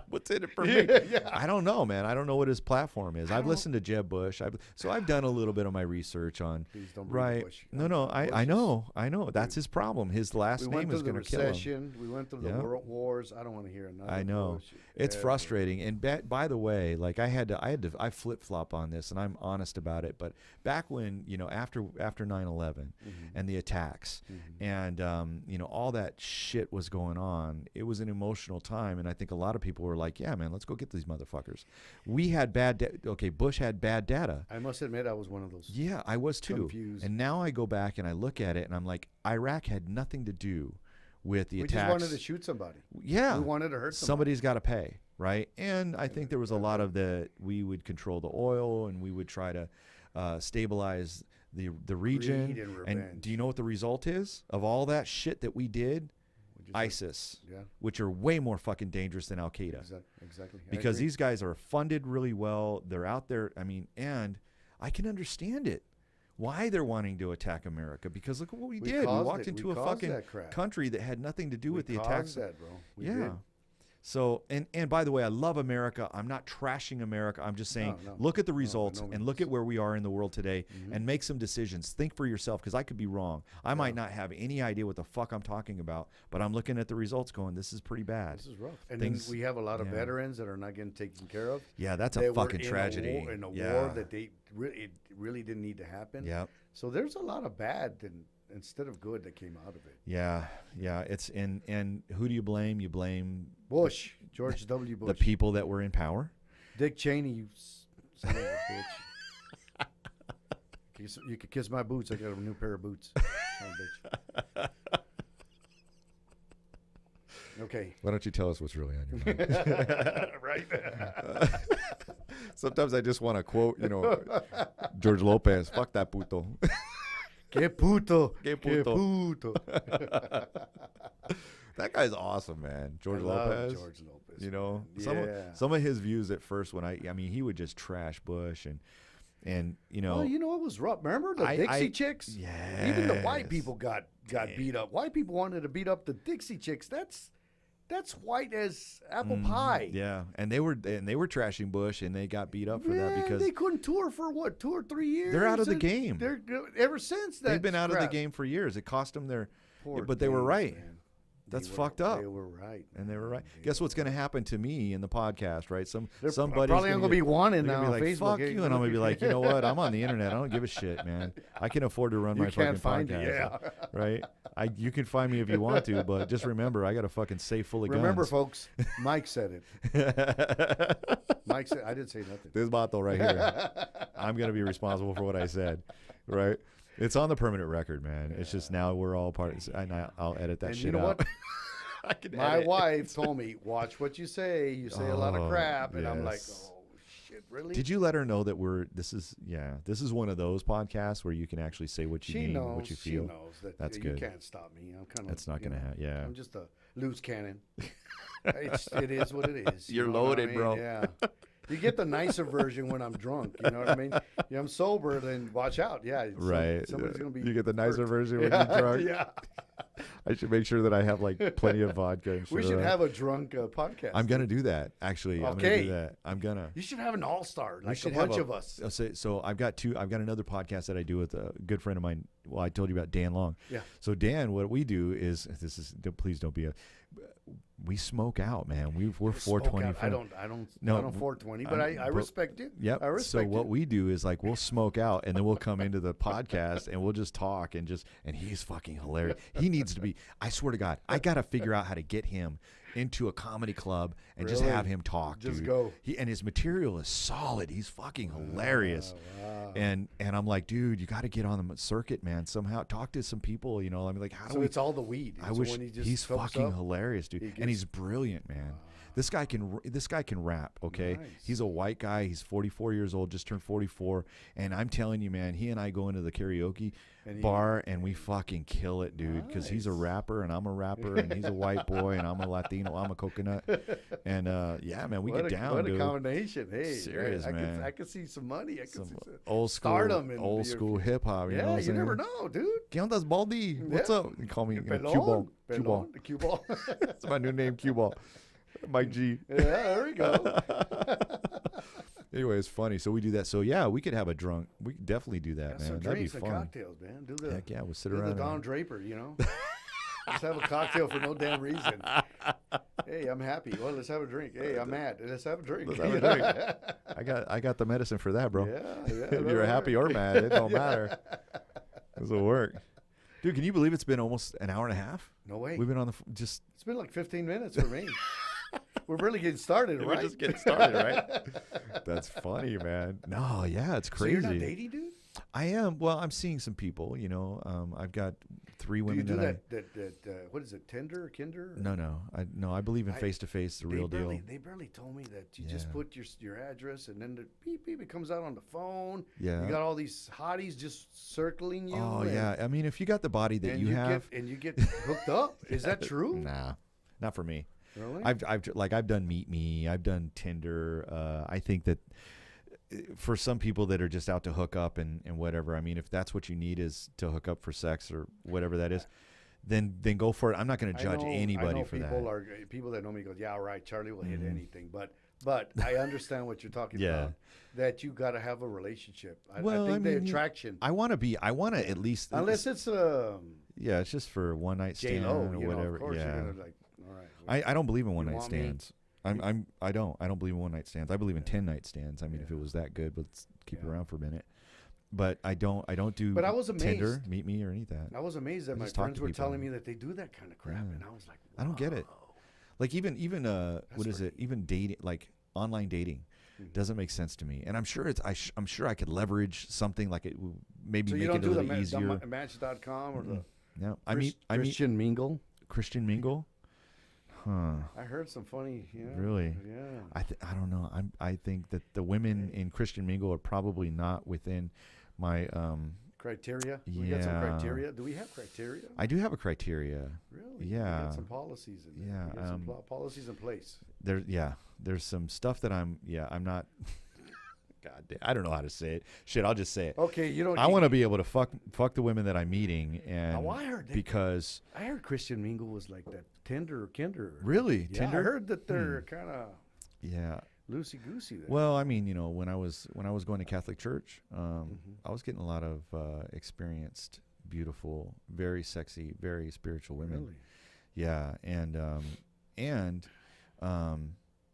What's in it for me? Yeah. I don't know, man. I don't know what his platform is. I've listened to Jeb Bush. So I've done a little bit of my research on. Please don't bring Right? Bush. No. I know. That's his problem. His last we name went is through the going to kill him. recession. We went through the Yeah. world wars. I don't want to hear another. I know. bullshit It's ever. frustrating. And by the way, like I flip flop on this, and I'm honest about it. But back when, after 9/11 and the attacks and all that shit was going on, it was an emotional time, and I think a lot of people were like, "Yeah, man, let's go get these motherfuckers." We had Bush had bad data. I must admit, I was one of those. Yeah, I was too. Confused. And now I go back and I look at it, and I'm like, Iraq had nothing to do with the We attacks. just wanted to shoot somebody. Yeah. We wanted to hurt somebody. Somebody's got to pay, right? And I think there was a lot of we would control the oil, and we would try to stabilize the region. Greed and revenge. do you know what the result is of all that shit that we did? ISIS, Yeah. which are way more fucking dangerous than Al Qaeda. Exactly. I Because agree. these guys are funded really well. They're out there. I mean, and I can understand it. Why they're wanting to attack America? Because look at what we did. We caused walked it. into We a caused fucking that crap. country that had nothing to do We with the caused attacks. that, bro. We Yeah. did. So, and by the way, I love America. I'm not trashing America. I'm just saying, No. look at the No, by results no and look at where we are in the world today and make some decisions. Think for yourself, because I could be wrong. I might not have any idea what the fuck I'm talking about, but I'm looking at the results going, this is pretty bad. This is rough. And Things- then we have a lot of yeah. veterans that are not getting taken care of. Yeah, that's They a were fucking in tragedy. In a yeah. war that it really didn't need to happen. Yep. So there's a lot of bad instead of good that came out of it. Yeah. It's and who do you blame? You blame Bush, George W. Bush. the people that were in power. Dick Cheney, you son of a bitch. You could kiss my boots. I got a new pair of boots. Son of a bitch. Okay. Why don't you tell us what's really on your mind? Right. Sometimes I just want to quote, George Lopez. Fuck that puto. Que puto. Que Que puto. puto. That guy's awesome, man. George I love Lopez. George Lopez. Some of his views at first when I mean he would just trash Bush and Well, you know it was rough. Remember the Dixie Chicks? Yes. Even the white people got beat up. White people wanted to beat up the Dixie Chicks. That's white as apple pie. Yeah, and they were trashing Bush, and they got beat up for that because they couldn't tour for 2 or 3 years. they're out of the And game. They're ever since that. they've been out of the crap. game for years. It cost them their, Poor but they were games, right. man. That's They fucked up. They were right. And they were right. They Guess were what's going to happen to me in the podcast, right? They're Somebody's probably going to be wanted they're now gonna on be like, Facebook. fuck you, and I'm going to be like, you know what? I'm on the internet. I don't give a shit, man. I can afford to run You my can't fucking find podcast, it, yeah. right? You can find me if you want to, but just remember, I got a fucking safe full of Remember, guns. folks, Mike said it. Mike said, I didn't say nothing. This vato right here. I'm going to be responsible for what I said, right? It's on the permanent record, man. It's just now we're all part of it, and I'll edit that And shit you know out. what? I can My edit. wife told me, watch what you say. You say a lot of Oh, crap. And I'm like, yes. oh, shit, really? Did you let her know that this is one of those podcasts where you can actually say what you She mean, knows. what you feel. She knows that That's you good. can't stop me. I'm kind of. That's not gonna happen. Yeah. I'm just a loose cannon. It is what it is. You're know what loaded, bro. Yeah. You get the nicer version when I'm drunk. You know what I mean? Yeah, I'm sober, then watch out. Yeah. Right. Somebody's gonna be. You get the nicer hurt. version when Yeah, you're drunk. Yeah. I should make sure that I have like plenty of vodka. And We shit should around. have a drunk podcast. I'm gonna do that. Actually, I'm gonna Okay. do that. I'm gonna. You should have an all-star, We like a should have bunch of us. So I've got another podcast that I do with a good friend of mine. Well, I told you about Dan Long. Yeah. So Dan, what we do is please don't be we smoke out, man. We're Smoke 420. out. I don't No, 420, but I respect it. Yep. I respect so what it. we do is like we'll smoke out and then we'll come into the podcast and we'll just talk and he's fucking hilarious. He needs to be. I swear to God, I gotta figure out how to get him into a comedy club and just Really? have him talk. Just dude. go. And his material is solid. He's fucking hilarious. Wow. And I'm like, dude, you got to get on the circuit, man. Somehow talk to some people. You know, I'm like, how do So we? it's all the weed. I So wish when he just he's cokes fucking up, hilarious, dude, and he's brilliant, man. This guy can rap. Okay, Nice. he's a white guy. He's 44 years old, just turned 44, and I'm telling you, man, he and I go into the karaoke bar and we fucking kill it, dude, because he's a Nice. rapper and I'm a rapper, and he's a white boy and I'm a Latino. I'm a coconut, and yeah, man, we what get down, what dude. a combination. Hey, Serious, man. I could see some money. I could Some see some old school, stardom in old your school future. hip hop. You know Yeah, what I'm you never saying? know, dude. ¿Qué ondas, Baldi? What's Yeah. up? You call me Pelon, Cue Ball. Cue Pelon, Ball. the cue ball. That's my new name, Cue Ball. Mike G. Yeah, there we go. Anyway, it's funny. So we do that. So yeah, we could have a drunk. We could definitely do that, Got man. some That'd be drinks and fun. cocktails, man. Do the Heck yeah, we'll sit do around. the Don Draper, you know. Let's have a cocktail for no damn reason. Hey, I'm happy. Well, let's have a drink. Hey, I'm mad. Let's have a drink. Let's have a drink. I got the medicine for that, bro. Yeah. If that'll you're happy work. or mad, it don't matter. This will work. Dude, can you believe it's been almost an hour and a half? No way. We've been on the just. It's been like 15 minutes for me. We're barely getting started, right? We're just getting started, right? That's funny, man. No, yeah, it's So crazy. you're not dating, dude? I am. Well, I'm seeing some people. You know, I've got 3 Do you women do that that what is it, Tinder, Kinder? No, I believe in face to face, the real deal. They barely told me that you just Yeah. put your address and then the beep beep, it comes out on the phone. Yeah. You got all these hotties just circling you. Oh and, yeah, I mean, if you got the body that and you have, you get hooked up. Is that true? nah, not for me. Really? I've done Meet Me, I've done Tinder. I think that for some people that are just out to hook up and whatever, I mean, if that's what you need is to hook up for sex or whatever that is, then go for it. I'm not going to judge anybody for that. People that know me go, yeah, right, Charlie will hit anything. But I understand what you're talking Yeah. about. That you got to have a relationship. I Well, think I the mean, attraction. I want to at least Unless it's yeah, it's just for one night stand J-Lo, or you know, whatever. of course Yeah. you're gonna like, all right. I don't believe in one night want me? stands. I don't believe in one night stands. I believe in 10 night stands. I mean, if it was that good, let's keep it around for a minute. But I don't do But I was Tinder, amazed. Meet Me, or any of that. I was amazed that my just talk friends to were people. telling me that they do that kind of crap, and I was like, I don't get it. "Whoa." Like even what is it? Even dating, like online dating, Mm-hmm. doesn't make sense to me. And I'm sure I'm sure I could leverage something like it would maybe So make you don't it a do the little easier. Match.com or the No, I meet Christian Mingle. Christian Mingle. Huh. I heard some funny. Yeah, Really? Yeah. I don't know. I think that the women in Christian Mingle are probably not within my Criteria. We got some Yeah. criteria. Do we have criteria? I do have a criteria. Really? Yeah. We got some policies in there. Yeah, We got some policies in place. There's some stuff that I'm not God damn, I don't know how to say it. Shit, I'll just say it. Okay, you don't. I want to be able to fuck the women that I'm meeting, and Oh, I heard that. because I heard Christian Mingle was like that Tinder or Kinder. really Yeah, Tinder. I heard that they're kind of Yeah. loosey goosey there. Well, I mean, you know, when I was going to Catholic church, I was getting a lot of experienced, beautiful, very sexy, very spiritual women. Really? Yeah, and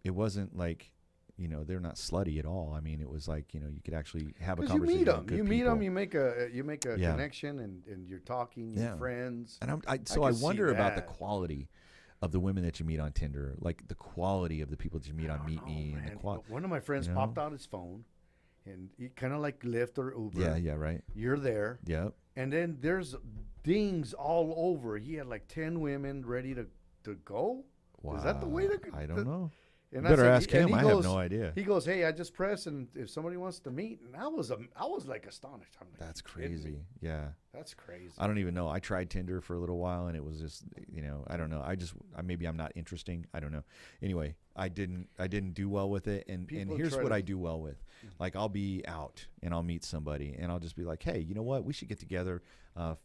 it wasn't like, you know, they're not slutty at all. I mean, it was like, you know, you could actually have a Because you conversation. meet them, with good you meet them, people. you make a Yeah. connection, and you're talking, you're Yeah. friends. And I can see wonder about the that. quality of the women that you meet on Tinder, like the quality of the people that you meet on Meet Me, and the quality. One of my friends you know? popped out his phone, and he kind of like Lyft or Uber. Yeah, right. You're there, Yep. and then there's dings all over. He had like 10 women ready to go. Wow. Is that the way to? I don't know. And You better said- ask and him. he I goes- have no idea. He goes, "Hey, I just press, and if somebody wants to meet," and I was like astonished. I'm like, That's "You kidding me?" crazy. Yeah. That's crazy. I don't even know. I tried Tinder for a little while, and it was just, you know, I don't know. Maybe I'm not interesting. I don't know. Anyway, I didn't do well with it. And People here's try what to- I do well with. Like, I'll be out and I'll meet somebody, and I'll just be like, hey, you know what? We should get together.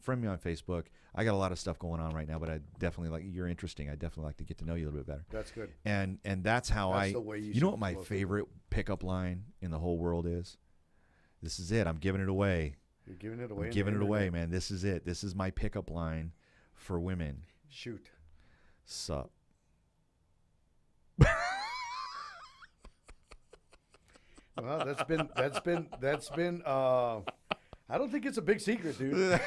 Friend me on Facebook. I got a lot of stuff going on right now, but I definitely you're interesting. I definitely like to get to know you a little bit better. That's good. And that's how That's the way you know should what my flow through. favorite pickup line in the whole world is? This is it. I'm giving it away. You're giving it away. I'm giving it away, man. This is it. This is my pickup line for women. Shoot. Sup. Well, that's been. I don't think it's a big secret, dude.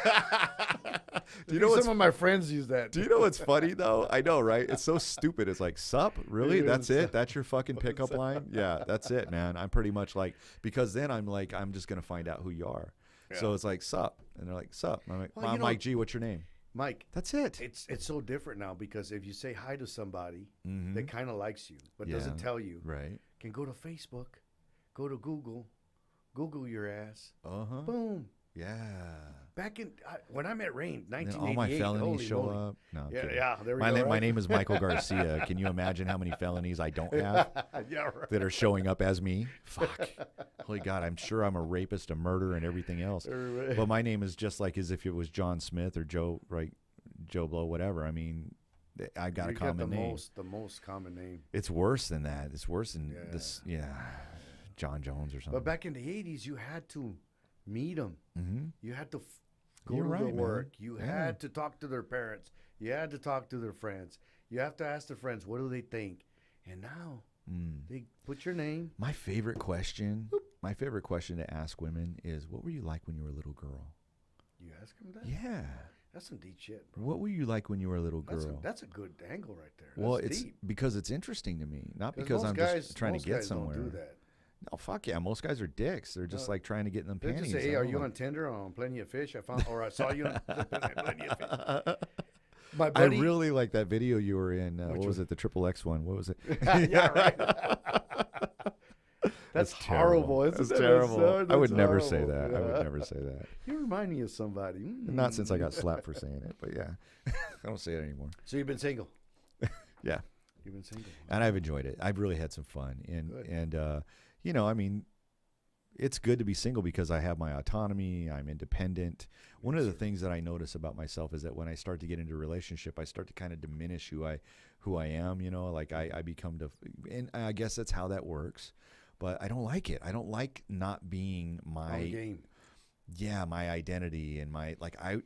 Do you know some of my friends use that? Do you know what's funny though? I know, right? It's so stupid. It's like, sup? Really? That's it? That's your fucking pickup line? Yeah, that's it, man. I'm pretty much like, because then I'm like, I'm just gonna find out who you are. Yeah. So it's like, sup? And they're like, sup? And I'm like, well, Mike G, what's your name? Mike. That's it. It's so different now because if you say hi to somebody that kind of likes you but doesn't tell you, right? Can go to Facebook, go to Google your ass. Uh-huh. Boom. Yeah. Back in when I met Rain, 1988. All my felonies show up. No, I'm kidding. There we go. My name is Michael Garcia. Can you imagine how many felonies I don't have that are showing up as me? Fuck. Holy God, I'm sure I'm a rapist, a murderer, and everything else. But my name is just like as if it was John Smith or Joe Blow, whatever. I mean, I've got a common name. The most common name. It's worse than that. It's worse than this. Yeah, John Jones or something. But back in the 80s, you had to meet them. You had to go to their work. You had to talk to their parents. You had to talk to their friends. You have to ask their friends, what do they think? And now they put your name. My favorite question to ask women is, what were you like when you were a little girl? You ask them that? Yeah. That's some deep shit, bro. What were you like when you were a little girl? That's a good angle right there. Well, that's it's deep. Because it's interesting to me, not because I'm just trying to get somewhere. Don't do that. No, fuck yeah. Most guys are dicks. They're just like trying to get in them panties. They just say, hey, are you on Tinder or on Plenty of Fish? I saw you on Plenty of Fish. My buddy, I really like that video you were in. What was it? The XXX one. What was it? Yeah, right. That's horrible. That's terrible. I would never say that. I would never say that. You remind me of somebody. Not since I got slapped for saying it, but yeah. I don't say it anymore. So you've been single? Yeah. You've been single. And I've enjoyed it. I've really had some fun. And you know, I mean, it's good to be single because I have my autonomy. I'm independent. One of the things that I notice about myself is that when I start to get into a relationship, I start to kind of diminish who I am. You know, like I become and I guess that's how that works. But I don't like it. I don't like not being my game. Yeah, my identity and my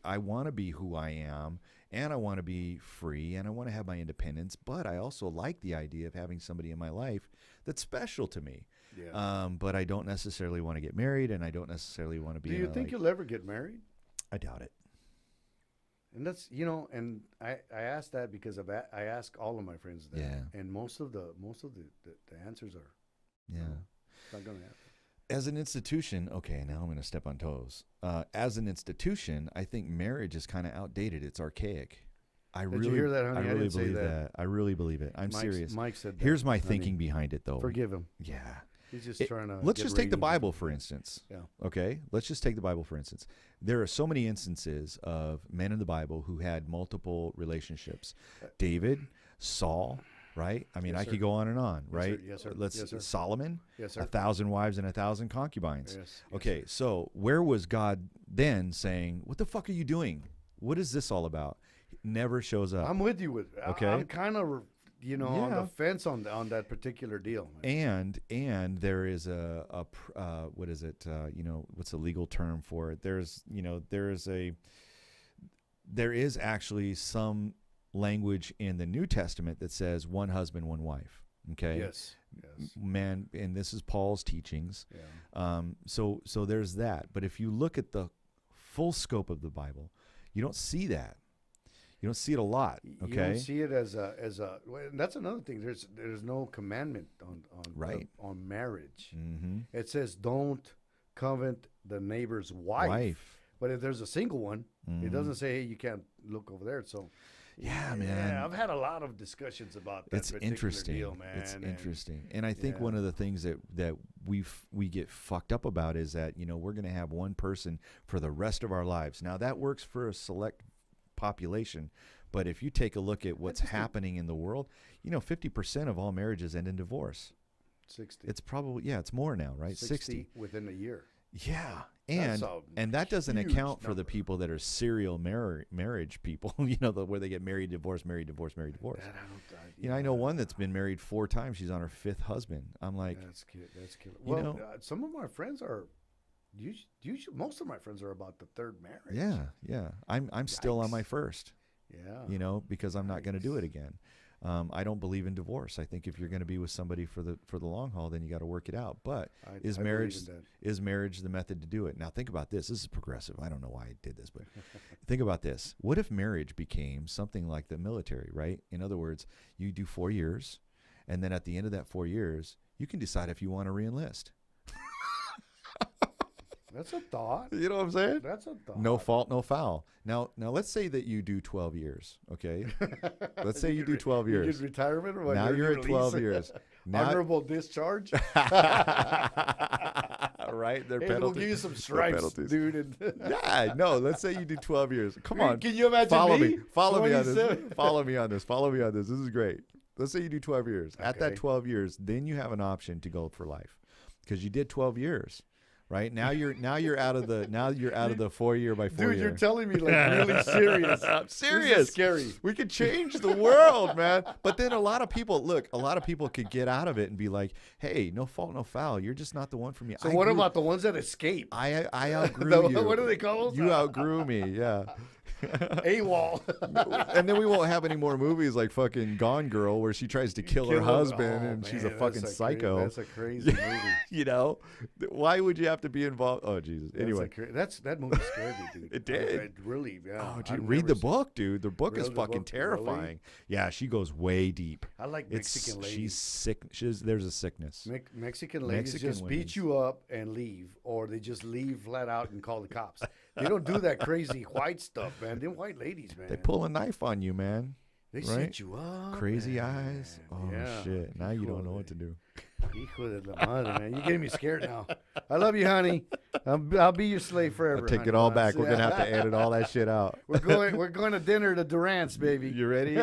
I want to be who I am, and I want to be free, and I want to have my independence. But I also like the idea of having somebody in my life that's special to me. Yeah. But I don't necessarily want to get married, and I don't necessarily want to be. Do you think you'll ever get married? I doubt it. And that's and I ask that because I ask all of my friends that. Yeah. And most of the answers are. Yeah. It's not gonna happen. As an institution, okay, now I'm going to step on toes. As an institution, I think marriage is kind of outdated. It's archaic. Did you hear that, honey? I really believe that. I really believe it. I'm serious. Mike said that. Here's my thinking behind it, though. Forgive him. Yeah. He's just trying to. Let's just take the Bible, for instance. Yeah. Okay? Let's just take the Bible, for instance. There are so many instances of men in the Bible who had multiple relationships. David, Saul, right? I mean, I could go on and on, right? Yes, sir. Yes, sir. Solomon, yes, sir. 1,000 wives and 1,000 concubines. Yes, okay, so where was God then saying, what the fuck are you doing? What is this all about? It never shows up. I'm with you. Okay. I'm kind of, on the fence on that particular deal. Man. And there is a what is it? What's the legal term for it? There is actually some language in the New Testament that says one husband, one wife. Okay. Yes. Man, and this is Paul's teachings. Yeah. So there's that. But if you look at the full scope of the Bible, you don't see that. You don't see it a lot. Okay. You don't see it as a. And that's another thing. There's no commandment on marriage. Mm-hmm. It says don't covet the neighbor's wife. But if there's a single one, it doesn't say, hey, you can't look over there. So. Yeah, man. Yeah, I've had a lot of discussions about that. It's interesting. Deal, man. It's interesting, and I think one of the things that we get fucked up about is that we're going to have one person for the rest of our lives. Now that works for a select population, but if you take a look at what's happening in the world, 50% of all marriages end in divorce. 60. It's probably it's more now, right? 60 within a year. Yeah. And that doesn't account for the people that are serial marriage people, where they get married, divorce, married, divorce, married, divorce. I know one that's been married 4 times. She's on her 5th husband. I'm like, that's cute. Well, some of my friends are. Most of my friends are about the 3rd marriage. Yeah. I'm still on my 1st. Yeah. Because I'm not going to do it again. I don't believe in divorce. I think if you're going to be with somebody for the long haul, then you got to work it out. But is marriage the method to do it? Now think about this. This is progressive. I don't know why I did this, but think about this. What if marriage became something like the military, right? In other words, you do 4 years, and then at the end of that 4 years, you can decide if you want to re-enlist. That's a thought. You know what I'm saying? That's a thought. No fault, no foul. Now let's say that you do 12 years, okay? Let's say you do 12 years. You get retirement or what? Now you're at 12 years. Now, honorable discharge? right? They're Hey, penalties. we'll give you some stripes, dude. Yeah, no, let's say you do 12 years. Come on. Can you imagine Follow me? me. Follow me on this. 27. Follow me on this. Follow me on this. This is great. Let's say you do 12 years. At that Okay. 12 years, then you have an option to go for life because you did 12 years. Right now you're out of the 4 year by 4 Dude, year. you're telling me like really serious. I'm This serious. is scary. We could change the world, man. But then a lot of people could get out of it and be like, hey, no fault, no foul. You're just not the one for me. So what about the ones that escape? I outgrew you. What do they call those? You outgrew me, yeah. AWOL. And then we won't have any more movies like fucking Gone Girl where she tries to kill her husband and she's a fucking psycho. That's a crazy movie. You know? Why would you have to be involved? Oh, Jesus. Anyway. That movie scared me, dude. It did? It really, yeah. Oh, dude, I've read never the book, dude. The book is Read the fucking book? terrifying. Really? Yeah, she goes way deep. I like Mexican ladies. She's sick. There's a sickness. Mexican ladies Mexican just women. beat you up and leave, or they just leave flat out and call the cops. They don't do that crazy white stuff, man. Them white ladies, man. They pull a knife on you, man. They right? set you up. Crazy man. eyes. Oh, Yeah. shit. Now you don't know what to do. Hijo de la madre, man. You're getting me scared now. I love you, honey. I'll be your slave forever. I'll take honey. it all back. We're going to have to edit all that shit out. We're going to dinner to Durant's, baby. You ready? You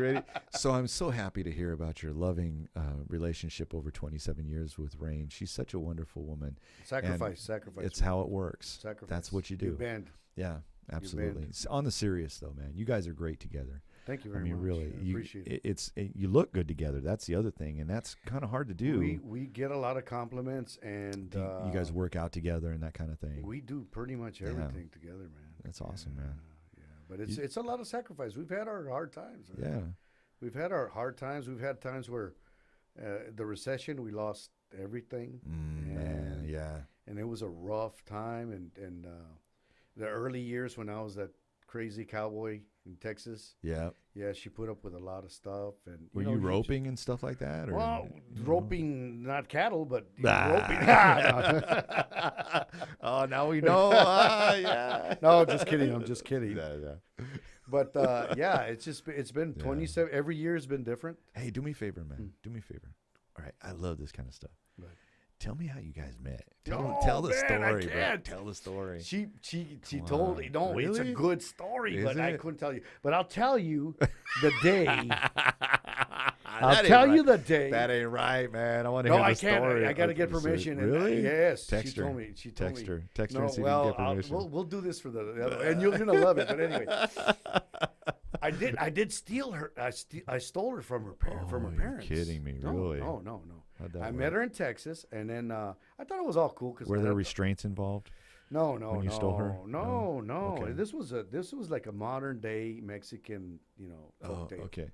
ready? So I'm so happy to hear about your loving relationship over 27 years with Rain. She's such a wonderful woman. Sacrifice. It's how it works. Sacrifice. That's what you do. You bend. Yeah, absolutely. On the serious though, man, you guys are great together. Thank you very much. Really, I appreciate it. You look good together. That's the other thing, and that's kind of hard to do. We get a lot of compliments, and you guys work out together and that kind of thing. we do pretty much everything together, man. That's awesome, man. Yeah, but it's a lot of sacrifice. We've had our hard times. Man. Yeah. We've had our hard times. We've had times where the recession, we lost everything. Man, yeah. And it was a rough time. And the early years when I was that crazy cowboy in Texas. Yeah. Yeah, she put up with a lot of stuff. And Were you roping and stuff like that? Or, well, roping, not cattle, but roping. Oh, now we know. Yeah. No, just kidding. I'm just kidding. Yeah. But yeah, it's been 27. Every year has been different. Hey, do me a favor, man. Do me a favor. All right, I love this kind of stuff. Right. Tell me how you guys met. Oh, Tell the man, I story, bro. can't. Tell the story. She Come told me. on. No, it's a Really? good story, Is but I it? couldn't tell you. But I'll tell you the day. I'll That ain't tell you right. the day. That ain't right, man. I want to No, hear the I can't. story. I got to get Okay, so- permission. And Really? yes. Text she her. told me. She told Text me. her. Text her No, and see if you well, can get permission. we'll do this for the other, and you're gonna love it. But anyway, I did steal her. I stole her from her You're parents. kidding me, No, really? No. How'd that I work? met her in Texas, and then I thought it was all cool because Were there restraints involved? No, when you stole her? No. Okay. This was like a modern day Mexican, folk tale. Okay.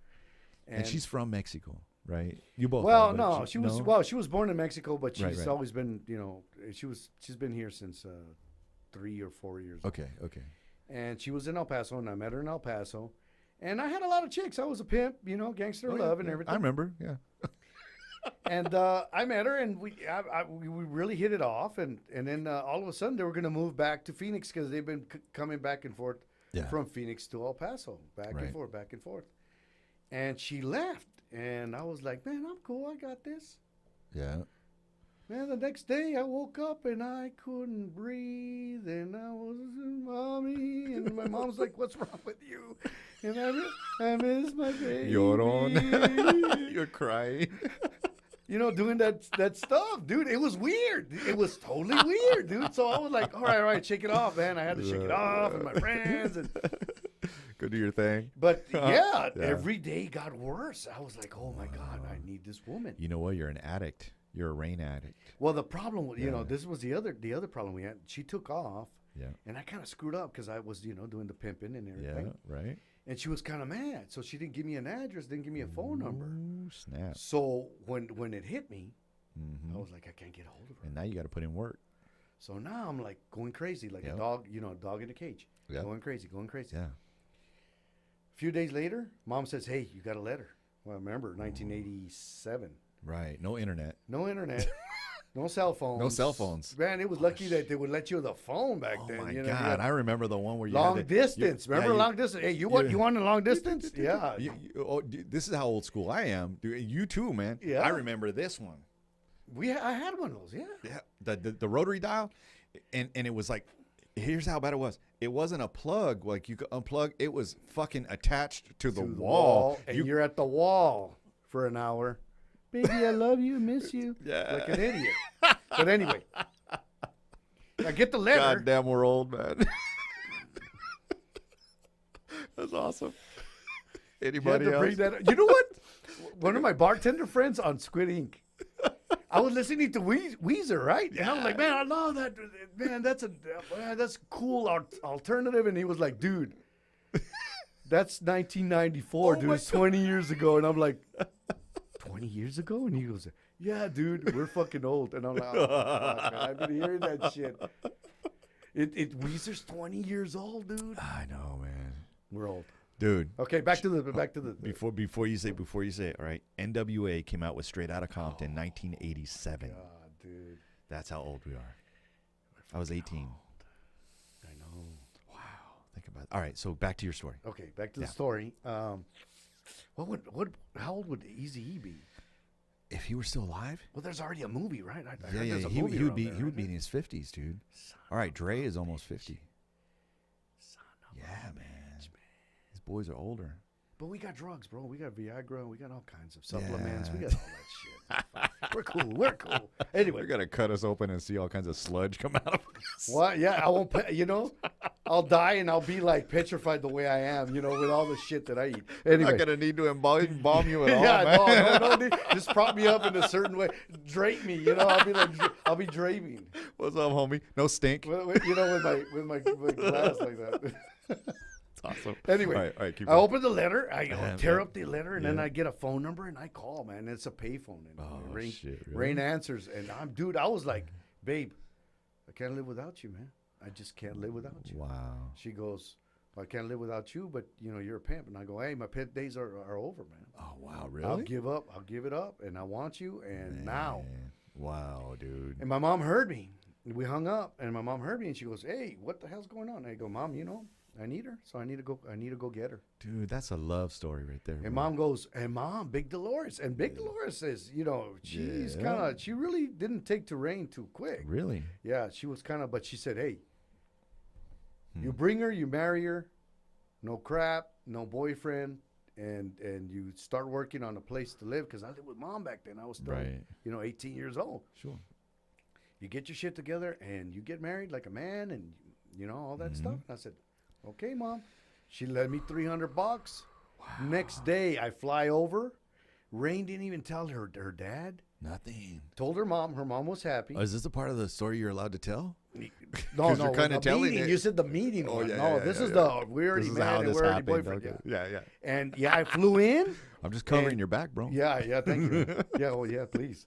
And she's from Mexico, right? You both. Well, are, no, but she was. Well, she was born in Mexico, but she's Right. always been. She's been here since 3 or 4 years. Okay. And she was in El Paso, and I met her in El Paso, and I had a lot of chicks. I was a pimp, Gangster of Love and everything. I remember. Yeah. And I met her, and we really hit it off, and then all of a sudden they were going to move back to Phoenix because they've been coming back and forth from Phoenix to El Paso, back and forth. And she left, and I was like, man, I'm cool. I got this. Yeah. Man, the next day I woke up and I couldn't breathe, and I was mommy, and my mom's like, "What's wrong with you?" And I miss my baby. Llorón. You're crying. Doing that stuff, dude. It was weird. It was totally weird, dude. So I was like, all right, shake it off, man. I had to shake it off, and my friends, and Go do your thing. but yeah, every day got worse. I was like, oh my God, I need this woman. You know what? You're an addict. You're a Rain addict. Well, the problem, this was the other problem we had. She took off. Yeah. And I kind of screwed up because I was, doing the pimping and everything. Yeah. Right. And she was kind of mad. So she didn't give me an address, didn't give me a phone number. Ooh, snap. So when it hit me, I was like, I can't get a hold of her. And now you got to put in work. So now I'm like going crazy, like Yep. a dog, a dog in a cage. Yep. Going crazy. Yeah. A few days later, Mom says, hey, you got a letter. Well, I remember 1987. Right. No internet. No internet. No cell phones. No cell phones. Man, it was lucky that they would let you on the phone back then. Oh my you know, God! I remember the one where you long had to, distance. Remember long distance? Hey, you want a long you- distance? Yeah. This is how old school I am. Dude, you too, man. Yeah. I remember this one. I had one of those. Yeah. Yeah. The rotary dial, and it was like, here's how bad it was. It wasn't a plug like you could unplug. It was fucking attached to the wall. And you're at the wall for an hour. Baby, I love you, miss you. Yeah. Like an idiot. But anyway, I get the letter. Goddamn, we're old, man. That's awesome. You had Anybody to bring else? that up. You know what? One of my bartender friends on Squid Ink. I was listening to Weezer, right? And I was like, man, I love that. Man, that's cool alternative. And he was like, dude, that's 1994, dude. It's 20 years ago. And I'm like, 20 years ago? And he goes, yeah, dude, we're fucking old. And I'm like, oh, fuck, man, I've been hearing that shit. Weezer's 20 years old, dude. I know, man. We're old. Dude. Okay, back to the Before you say it, all right. NWA came out with Straight Outta Compton, 1987. God, dude. That's how old we are. I was 18. I know. Wow. Think about it. All right, so back to your story. Okay, back to the story. How old would Eazy-E be? If he were still alive? Well, there's already a movie, right? I Yeah, heard yeah. there's a He movie would be around he would be there, in his 50s, dude. All right, Dre is almost 50. Yeah, man. These boys are older. But we got drugs, bro. We got Viagra. We got all kinds of supplements. We got all that shit. We're cool. We're cool. Anyway, They're gonna cut us open and see all kinds of sludge come out of us. what? Yeah, I won't. I'll die and I'll be like petrified the way I am, with all the shit that I eat. I'm Anyway, not gonna need to embalm you at all, yeah, man. no, dude. Just prop me up in a certain way, drape me. I'll be draping. What's up, homie? No stink. With my glass like that. It's awesome. Anyway, all right, keep I going. open the letter, I tear yeah. up the letter, and then I get a phone number, and I call, man. It's a payphone. And Rain, shit, really? Rain answers, and I was like, babe, I can't live without you, man. I just can't live without you. Wow. She goes, well, I can't live without you, but, you're a pimp. And I go, hey, my pimp days are over, man. Oh wow, really? I'll give it up, and I want you, and now. Man. Wow, dude. And my mom heard me. We hung up, and my mom heard me, and she goes, hey, what the hell's going on? And I go, Mom, I need her, so I need to go get her. Dude, that's a love story right there. And bro. Mom goes, and Mom, Big Dolores. And Big Dolores says, she's Yeah. she really didn't take to Rain too quick. Really? Yeah, she was but she said, hey, you bring her, you marry her, no crap, no boyfriend, and you start working on a place to live. Because I lived with Mom back then. I was still, Right. 18 years old. Sure. You get your shit together, and you get married like a man, and, all that stuff. And I said, okay, Mom. She lent me $300. Wow. Next day, I fly over. Rain didn't even tell her dad. Nothing. Told her mom. Her mom was happy. Oh, is this a part of the story you're allowed to tell? No, you're kinda the telling meeting. it. You said the meeting. Oh, one. yeah, No, yeah, this yeah, is yeah. we already This is how married. this We're already happened. boyfriend. Okay. Yeah. Yeah. And I flew in. I'm just covering And- your back, bro. Yeah, thank you. Yeah, well, yeah, please.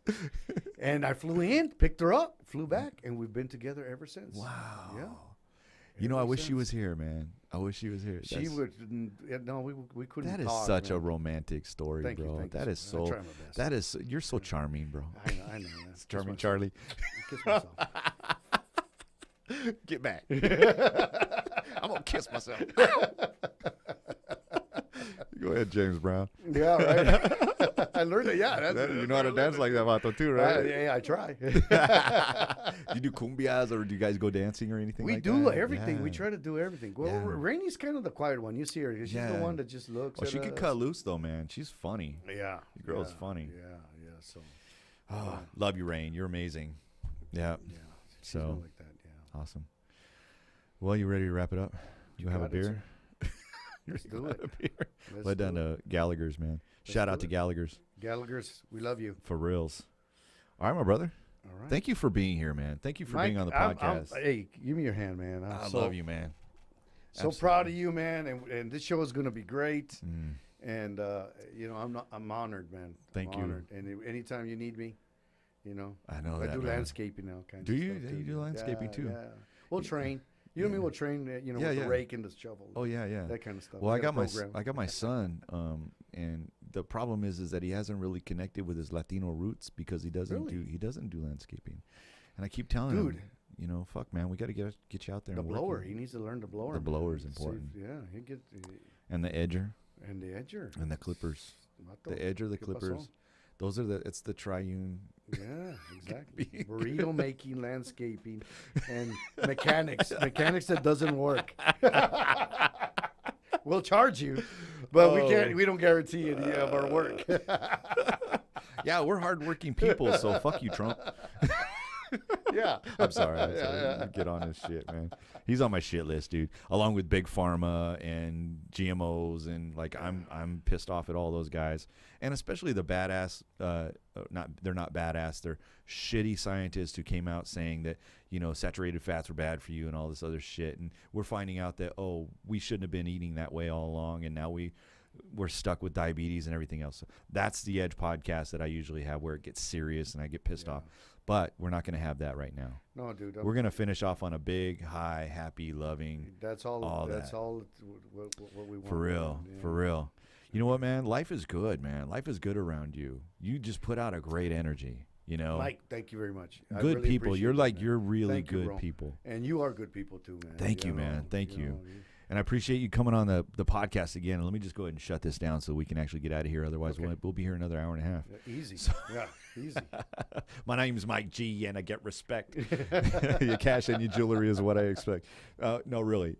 And I flew in, picked her up, flew back, and we've been together ever since. Wow. Yeah. I wish she was here, man. I wish she was here. She That's- would. No, we couldn't. That is talk, such a man. romantic story, Thank you, bro. thank you, That is sir. I so. try my best. That is. You're so charming, bro. I know. Man. Kiss Charming myself. Charlie. Kiss myself. Get back. I'm gonna kiss myself. Go ahead, James Brown. Yeah, right. I learned it. Yeah, You know how to dance like that, Vato, too, right? Yeah, I try. You do cumbias, or do you guys go dancing or anything? We like do that? everything. We Yeah. try to do everything. Well, Yeah. Rainey's kind of the quiet one. You see her. She's the Yeah. one that just looks Well, at she could us. cut loose though, man. She's funny. Yeah. The girl's yeah, funny. Yeah. So, Oh, love you, Rain. You're amazing. Yeah. yeah. She's So not like that. Yeah. awesome. Well, you ready to wrap it up? You have a got it, beer? Let's do it. A beer. Let's Let do down it. to Gallagher's, man. Shout out do to it. Gallagher's Gallagher's, we love you. for reals. All right, my brother. All right. Thank you for being here, man. Thank you for Mike, being on the I'm- podcast. hey, give me your hand, man. I love you, man. So proud of you, man. And this show is going to be great. And, I'm honored, man. Thank I'm you. honored. And anytime you need me, I know I that, do man. landscaping now. Kind Do of you? stuff, You too, do man. landscaping, too? Yeah. We'll train. You know what I mean? We'll train, with the rake and the shovel. Oh yeah. That kind of stuff. Well, We I got my program. son, and the problem is that he hasn't really connected with his Latino roots because he doesn't do landscaping, and I keep telling him, fuck man, we got to get you out there. The and work blower. it. He needs to learn the blower. The blower is man. important. So, yeah, he gets And the edger and the edger and the clippers. Vato, The edger, the ¿qué clippers. pasó? Those are it's the triune. Yeah, exactly. Burrito making, landscaping, and mechanics. Mechanics that doesn't work. We'll charge you, but we don't guarantee any of our work. Yeah, we're hardworking people, so fuck you, Trump. Yeah. I'm sorry. Get on his shit, man. He's on my shit list, dude. Along with Big Pharma and GMOs, and I'm pissed off at all those guys, and especially the badass. They're not badass. They're shitty scientists who came out saying that saturated fats were bad for you and all this other shit, and we're finding out that we shouldn't have been eating that way all along, and now we're stuck with diabetes and everything else. So that's the Edge podcast that I usually have, where it gets serious and I get pissed off. But we're not going to have that right now. No, dude. We're going to finish off on a big, high, happy, loving. That's all. That's that. all what we want. For real. Yeah. For real. You know what, man? Life is good, man. Life is good around you. You just put out a great energy. Mike, thank you very much. I Good really people. appreciate You're it, man. you're really Thank you, good bro. people. And you are good people too, man. Thank you, man. Thank you. And I appreciate you coming on the podcast again. And let me just go ahead and shut this down so we can actually get out of here. Otherwise, we'll be here another hour and a half. Yeah, easy. Easy. My name's Mike G, and I get respect. Your cash and your jewelry is what I expect. No, really.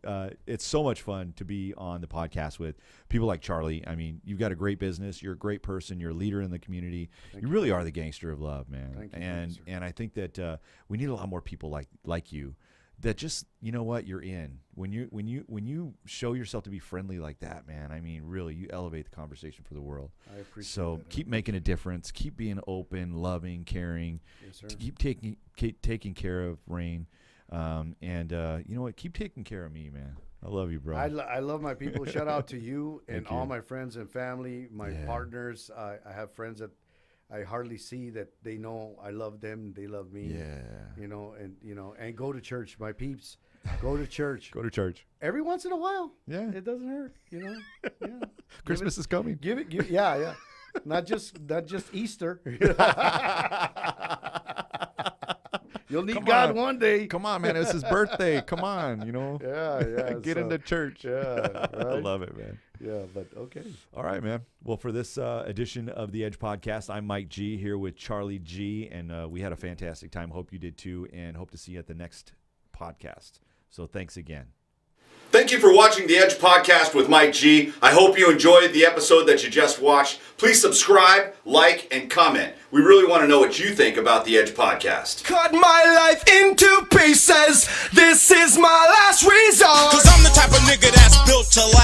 It's so much fun to be on the podcast with people like Charley. I mean, you've got a great business. You're a great person. You're a leader in the community. You really are the gangster of love, man. Thank you, and I think that we need a lot more people like you. That just, you're in. When you show yourself to be friendly like that, man, I mean, really, you elevate the conversation for the world. I appreciate So that. keep making a difference. Keep being open, loving, caring. Yes, sir. Keep taking care of Rain. And you know what? Keep taking care of me, man. I love you, bro. I love my people. Shout out to you and Thank all you. my friends and family, my partners. I have friends that I hardly see that they know I love them. They love me. Yeah. And go to church, my peeps. Go to church. Go to church. Every once in a while. Yeah. It doesn't hurt, Yeah. Christmas is coming. Give it. Yeah. Not just Easter. You'll need Come God on. one day. Come on, man. It's his birthday. Come on, Yeah. Get into church. Yeah. I Right? love it, man. Yeah, but okay. All right, man. Well, for this edition of the Edge Podcast, I'm Mike G here with Charley G, and we had a fantastic time. Hope you did too, and hope to see you at the next podcast. So thanks again. Thank you for watching the Edge Podcast with Mike G. I hope you enjoyed the episode that you just watched. Please subscribe, like, and comment. We really want to know what you think about the Edge Podcast. Cut my life into pieces. This is my last resort. Cause I'm the type of nigga that's built to last.